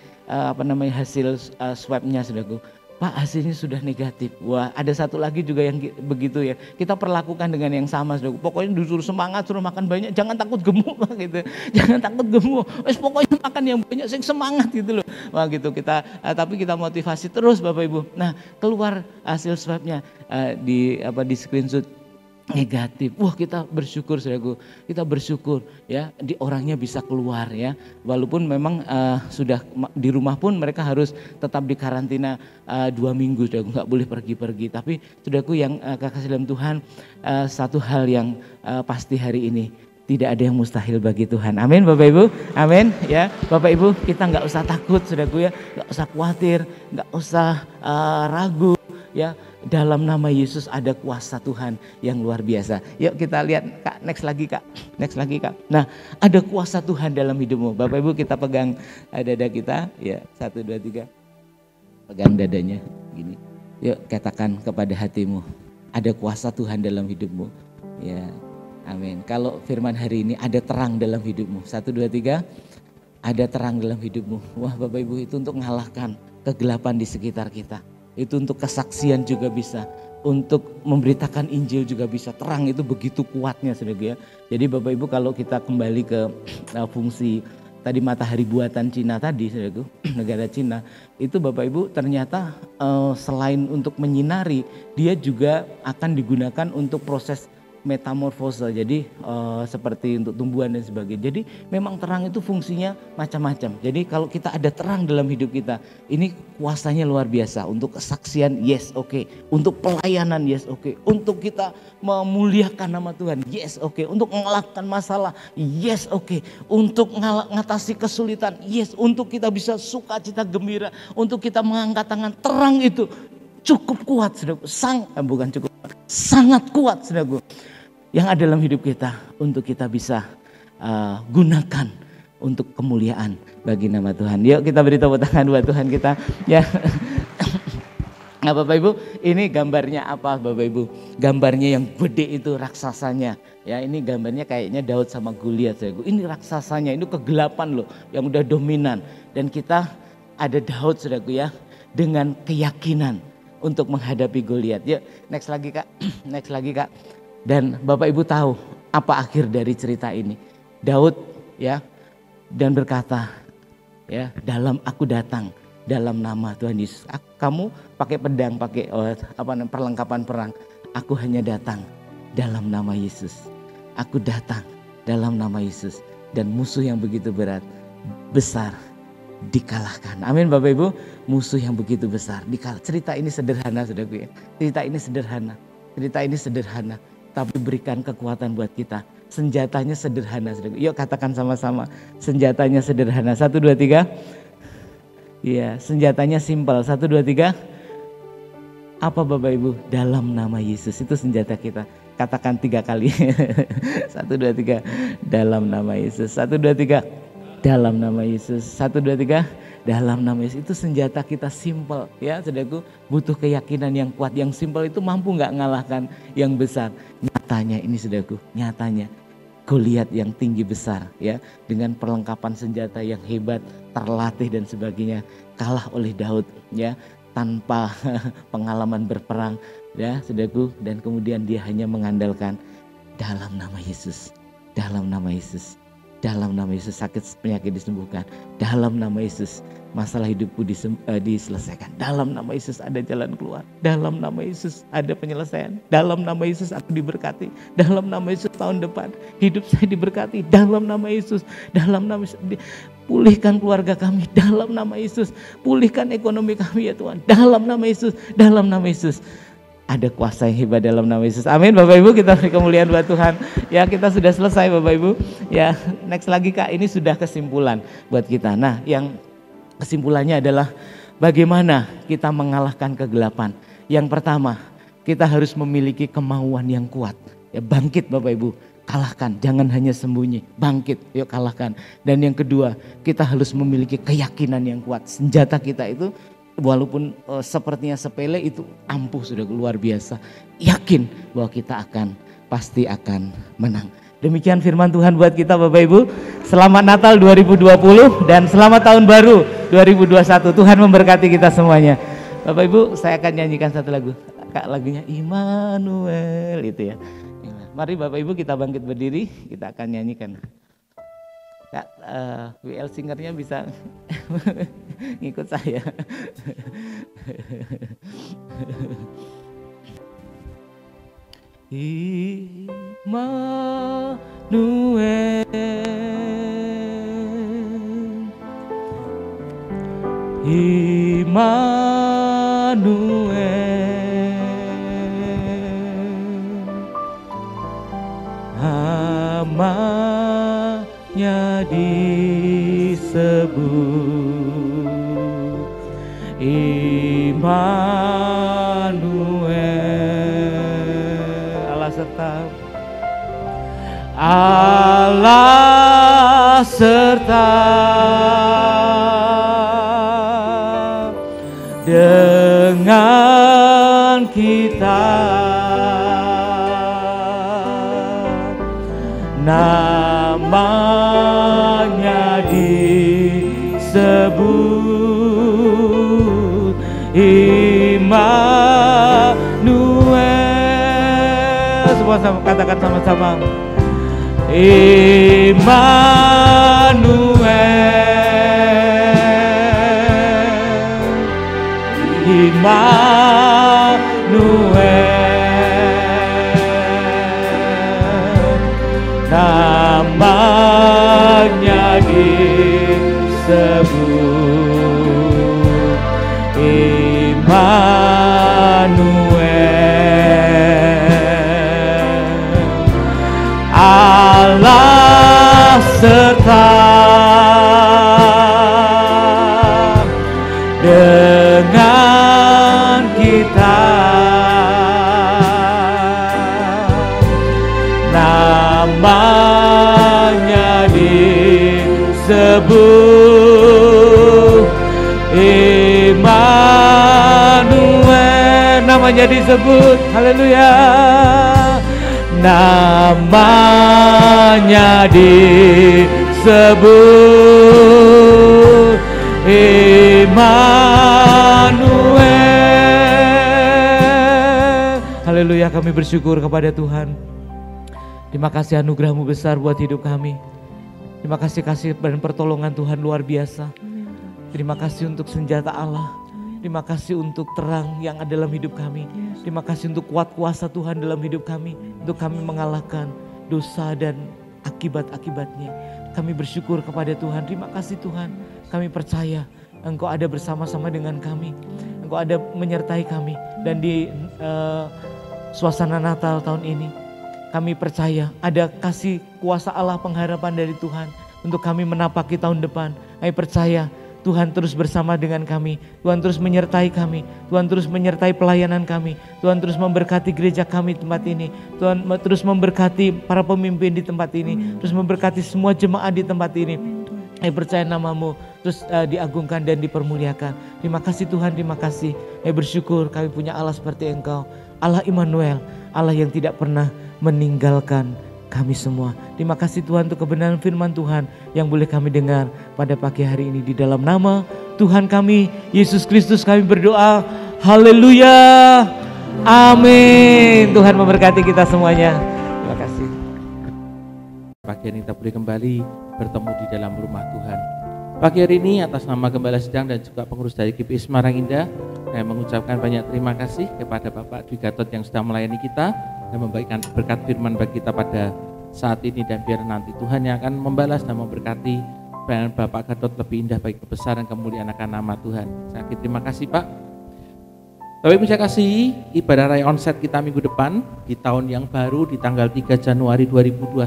hasil swabnya saudaraku. Pak hasilnya sudah negatif. Wah ada satu lagi juga yang begitu ya. Kita perlakukan dengan yang sama saudaraku. Pokoknya disuruh semangat, suruh makan banyak, jangan takut gemuk gitu. Jangan takut gemuk. Pokoknya makan yang banyak, semangat gitu loh. Wah gitu kita, tapi kita motivasi terus Bapak Ibu. Nah keluar hasil swabnya di screenshot negatif. Wah kita bersyukur saudaraku, kita bersyukur ya di orangnya bisa keluar ya. Walaupun memang sudah di rumah pun mereka harus tetap di karantina 2 minggu saudaraku, nggak boleh pergi-pergi. Tapi saudaraku yang kasih dalam Tuhan, satu hal yang pasti hari ini, tidak ada yang mustahil bagi Tuhan. Amin Bapak Ibu, amin ya. Bapak Ibu kita nggak usah takut saudaraku ya, nggak usah khawatir, nggak usah ragu ya. Dalam nama Yesus ada kuasa Tuhan yang luar biasa. Yuk kita lihat Kak, next lagi Kak. Nah ada kuasa Tuhan dalam hidupmu. Bapak Ibu kita pegang dada kita, ya 1, 2, 3. Pegang dadanya gini. Yuk katakan kepada hatimu, ada kuasa Tuhan dalam hidupmu. Ya, amin. Kalau firman hari ini, ada terang dalam hidupmu. 1, 2, 3. Ada terang dalam hidupmu. Wah Bapak Ibu, itu untuk mengalahkan kegelapan di sekitar kita. Itu untuk kesaksian juga bisa, untuk memberitakan Injil juga bisa. Terang itu begitu kuatnya saudara ya. Jadi Bapak Ibu kalau kita kembali ke fungsi tadi matahari buatan Cina tadi saudara, negara Cina itu Bapak Ibu ternyata selain untuk menyinari, dia juga akan digunakan untuk proses metamorfose, jadi seperti untuk tumbuhan dan sebagainya. Jadi memang terang itu fungsinya macam-macam. Jadi kalau kita ada terang dalam hidup kita, ini kuasanya luar biasa. Untuk kesaksian, yes oke. Untuk pelayanan, yes oke. Untuk kita memuliakan nama Tuhan, yes oke. Untuk mengalahkan masalah, yes oke. Untuk mengatasi kesulitan, yes. Untuk kita bisa sukacita gembira, untuk kita mengangkat tangan, terang itu cukup kuat saudaraku. Sangat kuat saudaraku. Yang ada dalam hidup kita untuk kita bisa gunakan untuk kemuliaan bagi nama Tuhan. Yuk kita beri tepuk tangan buat Tuhan kita. Ya. Nah Bapak Ibu, ini gambarnya apa Bapak Ibu? Gambarnya yang gede itu raksasanya. Ya ini gambarnya kayaknya Daud sama Goliat. Ini raksasanya, ini kegelapan loh yang udah dominan. Dan kita ada Daud saudaraku ya, dengan keyakinan untuk menghadapi Goliat. Yuk next lagi Kak, next lagi Kak. Dan Bapak Ibu tahu apa akhir dari cerita ini? Daud ya, dan berkata ya, dalam aku datang dalam nama Tuhan Yesus. Kamu pakai pedang, pakai perlengkapan perang. Aku hanya datang dalam nama Yesus. Aku datang dalam nama Yesus. Dan musuh yang begitu berat, besar, dikalahkan. Amin Bapak Ibu. Musuh yang begitu besar dikalahkan. Cerita ini sederhana saudaraku ya. Cerita ini sederhana. Cerita ini sederhana. Tapi berikan kekuatan buat kita. Senjatanya sederhana saudaraku. Yuk katakan sama-sama. Senjatanya sederhana. 1, 2, 3. Iya, senjatanya simpel. 1, 2, 3. Apa Bapak Ibu? Dalam nama Yesus. Itu senjata kita. Katakan 3 kali. 1, 2, 3. Dalam nama Yesus. 1, 2, 3. Dalam nama Yesus. 1, 2, 3. Dalam nama Yesus. Itu senjata kita simpel. Ya, saudaraku, butuh keyakinan yang kuat. Yang simpel itu mampu nggak ngalahkan yang besar. Nyatanya ini saudaraku, nyatanya. Goliat yang tinggi besar ya, dengan perlengkapan senjata yang hebat, terlatih dan sebagainya, kalah oleh Daud ya, tanpa pengalaman berperang ya saudaraku. Dan kemudian dia hanya mengandalkan dalam nama Yesus, dalam nama Yesus, dalam nama Yesus sakit penyakit disembuhkan, dalam nama Yesus masalah hidupku diselesaikan, dalam nama Yesus ada jalan keluar, dalam nama Yesus ada penyelesaian, dalam nama Yesus aku diberkati, dalam nama Yesus tahun depan hidup saya diberkati, dalam nama Yesus, dalam nama Yesus pulihkan keluarga kami, dalam nama Yesus pulihkan ekonomi kami ya Tuhan, dalam nama Yesus, dalam nama Yesus. Ada kuasa yang hebat dalam nama Yesus. Amin Bapak Ibu, kita beri kemuliaan buat Tuhan. Ya kita sudah selesai Bapak Ibu. Ya next lagi Kak, ini sudah kesimpulan buat kita. Nah yang kesimpulannya adalah bagaimana kita mengalahkan kegelapan. Yang pertama, kita harus memiliki kemauan yang kuat. Ya bangkit Bapak Ibu, kalahkan, jangan hanya sembunyi, bangkit, yuk kalahkan. Dan yang kedua, kita harus memiliki keyakinan yang kuat. Senjata kita itu walaupun sepertinya sepele itu ampuh sudah luar biasa. Yakin bahwa kita pasti akan menang. Demikian firman Tuhan buat kita Bapak Ibu. Selamat Natal 2020 dan selamat tahun baru 2021. Tuhan memberkati kita semuanya. Bapak Ibu, saya akan nyanyikan satu lagu. Kak, lagunya Immanuel itu ya. Mari Bapak Ibu kita bangkit berdiri, kita akan nyanyikan. Kak, WL singernya bisa ngikut saya. Immanuel, namanya disebut Immanuel. Allah serta dengan kita, namanya disebut Immanuel. Semua sama, katakan sama-sama Immanuel, Immanuel, namanya disebut Immanuel. Allah serta dengan kita, namanya disebut Immanuel. namanya disebut. Haleluya. Namanya disebut Immanuel. Haleluya, kami bersyukur kepada Tuhan. Terima kasih anugerah-Mu besar buat hidup kami. Terima kasih kasih dan pertolongan Tuhan luar biasa. Terima kasih untuk senjata Allah. Terima kasih untuk terang yang ada dalam hidup kami. Terima kasih untuk kuat kuasa Tuhan dalam hidup kami. Untuk kami mengalahkan dosa dan akibat-akibatnya. Kami bersyukur kepada Tuhan. Terima kasih Tuhan. Kami percaya Engkau ada bersama-sama dengan kami. Engkau ada menyertai kami. Dan di suasana Natal tahun ini, kami percaya ada kasih kuasa Allah, pengharapan dari Tuhan. Untuk kami menapaki tahun depan. Kami percaya Tuhan terus bersama dengan kami. Tuhan terus menyertai kami. Tuhan terus menyertai pelayanan kami. Tuhan terus memberkati gereja kami di tempat ini. Tuhan terus memberkati para pemimpin di tempat ini. Terus memberkati semua jemaat di tempat ini. Saya percaya nama-Mu terus diagungkan dan dipermuliakan. Terima kasih Tuhan, terima kasih. Saya bersyukur kami punya Allah seperti Engkau. Allah Immanuel, Allah yang tidak pernah meninggalkan kami semua. Terima kasih Tuhan untuk kebenaran firman Tuhan yang boleh kami dengar pada pagi hari ini. Di dalam nama Tuhan kami, Yesus Kristus, kami berdoa. Haleluya. Amin. Tuhan memberkati kita semuanya. Terima kasih. Pagi hari ini kita boleh kembali bertemu di dalam rumah Tuhan. Pagi hari ini atas nama Gembala Sidang dan juga pengurus dari GPI Semarang Indah, saya mengucapkan banyak terima kasih kepada Bapak Dwi Gatot yang sudah melayani kita dan memberikan berkat firman bagi kita pada saat ini, dan biar nanti Tuhan yang akan membalas dan memberkati pelayanan Bapak Gatot lebih indah bagi kebesaran kemuliaan akan nama Tuhan. Saya terima kasih Pak. Bapak Ibu saya kasih, ibadah raya onset kita minggu depan di tahun yang baru di tanggal 3 Januari 2021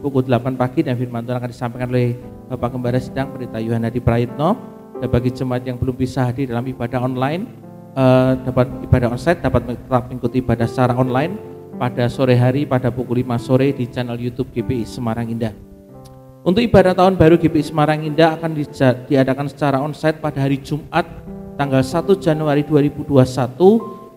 pukul 8 pagi, dan firman Tuhan akan disampaikan oleh Bapak Gembala Sidang Pendeta Yohan Hadi Prayitno. Dan bagi jemaat yang belum bisa hadir dalam ibadah online, dapat ibadah onsite, dapat tetap mengikuti ibadah secara online pada sore hari pada pukul 5 sore di channel YouTube GPI Semarang Indah. Untuk ibadah tahun baru GPI Semarang Indah akan diadakan secara onsite pada hari Jumat tanggal 1 Januari 2021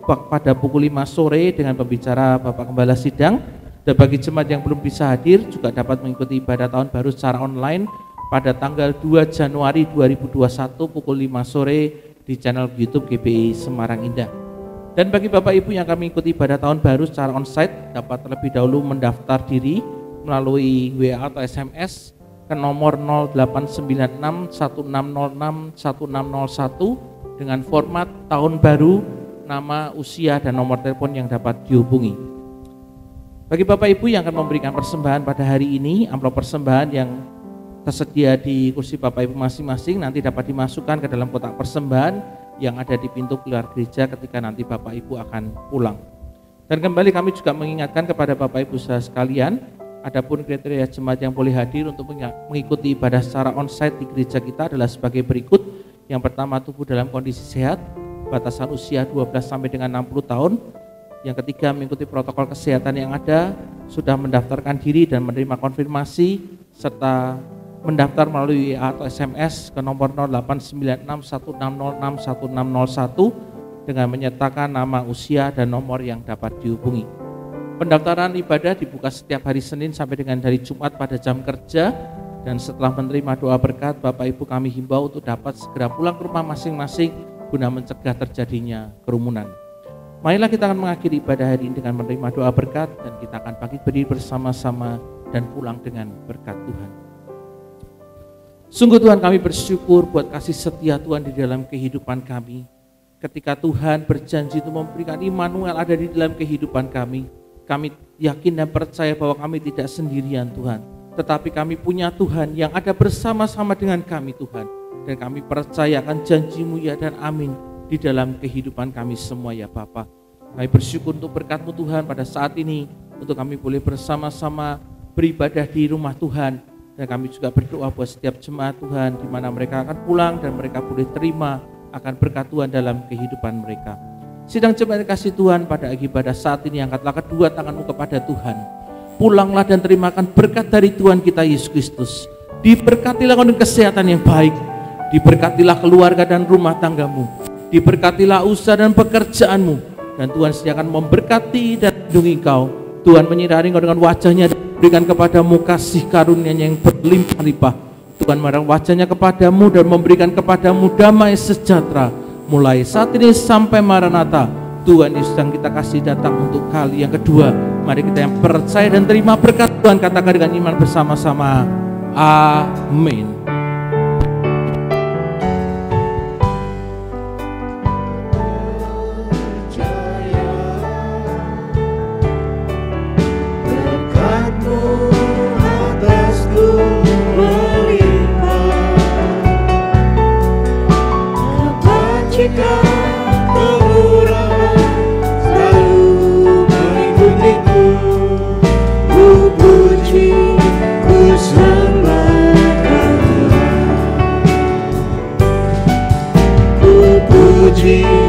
pada pukul 5 sore dengan pembicara Bapak Gembala Sidang. Dan bagi jemaat yang belum bisa hadir juga dapat mengikuti ibadah tahun baru secara online pada tanggal 2 Januari 2021 pukul 5 sore di channel YouTube GPI Semarang Indah. Dan bagi Bapak Ibu yang akan mengikuti ibadah tahun baru secara onsite, dapat terlebih dahulu mendaftar diri melalui WA atau SMS ke nomor 0896 1606 1601 dengan format tahun baru, nama, usia, dan nomor telepon yang dapat dihubungi. Bagi Bapak Ibu yang akan memberikan persembahan pada hari ini, amplop persembahan yang tersedia di kursi Bapak Ibu masing-masing nanti dapat dimasukkan ke dalam kotak persembahan yang ada di pintu keluar gereja ketika nanti Bapak Ibu akan pulang. Dan kembali kami juga mengingatkan kepada Bapak Ibu saudara sekalian, adapun kriteria jemaat yang boleh hadir untuk mengikuti ibadah secara onsite di gereja kita adalah sebagai berikut. Yang pertama, tubuh dalam kondisi sehat, batasan usia 12 sampai dengan 60 tahun. Yang ketiga, mengikuti protokol kesehatan yang ada, sudah mendaftarkan diri dan menerima konfirmasi, serta mendaftar melalui WA atau SMS ke nomor 089616061601 dengan menyertakan nama, usia, dan nomor yang dapat dihubungi. Pendaftaran ibadah dibuka setiap hari Senin sampai dengan hari Jumat pada jam kerja, dan setelah menerima doa berkat, Bapak Ibu kami himbau untuk dapat segera pulang ke rumah masing-masing guna mencegah terjadinya kerumunan. Marilah kita akan mengakhiri ibadah hari ini dengan menerima doa berkat, dan kita akan bangkit berdiri bersama-sama dan pulang dengan berkat Tuhan. Sungguh Tuhan, kami bersyukur buat kasih setia Tuhan di dalam kehidupan kami. Ketika Tuhan berjanji untuk memberikan Immanuel ada di dalam kehidupan kami yakin dan percaya bahwa kami tidak sendirian Tuhan, tetapi kami punya Tuhan yang ada bersama-sama dengan kami Tuhan. Dan kami percaya akan janji-Mu ya dan amin di dalam kehidupan kami semua ya Bapa. Kami bersyukur untuk berkat-Mu Tuhan pada saat ini, untuk kami boleh bersama-sama beribadah di rumah Tuhan. Dan kami juga berdoa buat setiap jemaat Tuhan, di mana mereka akan pulang dan mereka boleh terima akan berkat Tuhan dalam kehidupan mereka. Sidang jemaat kasih Tuhan, pada ibadah saat ini angkatlah kedua tanganmu kepada Tuhan. Pulanglah dan terimakan berkat dari Tuhan kita Yesus Kristus. Diberkatilah dengan kesehatan yang baik, diberkatilah keluarga dan rumah tanggamu, diberkatilah usaha dan pekerjaanmu, dan Tuhan sediakan memberkati dan melindungi engkau. Tuhan menyinari engkau dengan wajahnya dan berikan kepadamu kasih karunia-Nya yang berlimpah-limpah. Tuhan memandang wajahnya kepadamu dan memberikan kepadamu damai sejahtera. Mulai saat ini sampai Maranatha, Tuhan Yesus yang kita kasih datang untuk kali yang kedua. Mari kita yang percaya dan terima berkat Tuhan, katakan dengan iman bersama-sama. Amin. Puji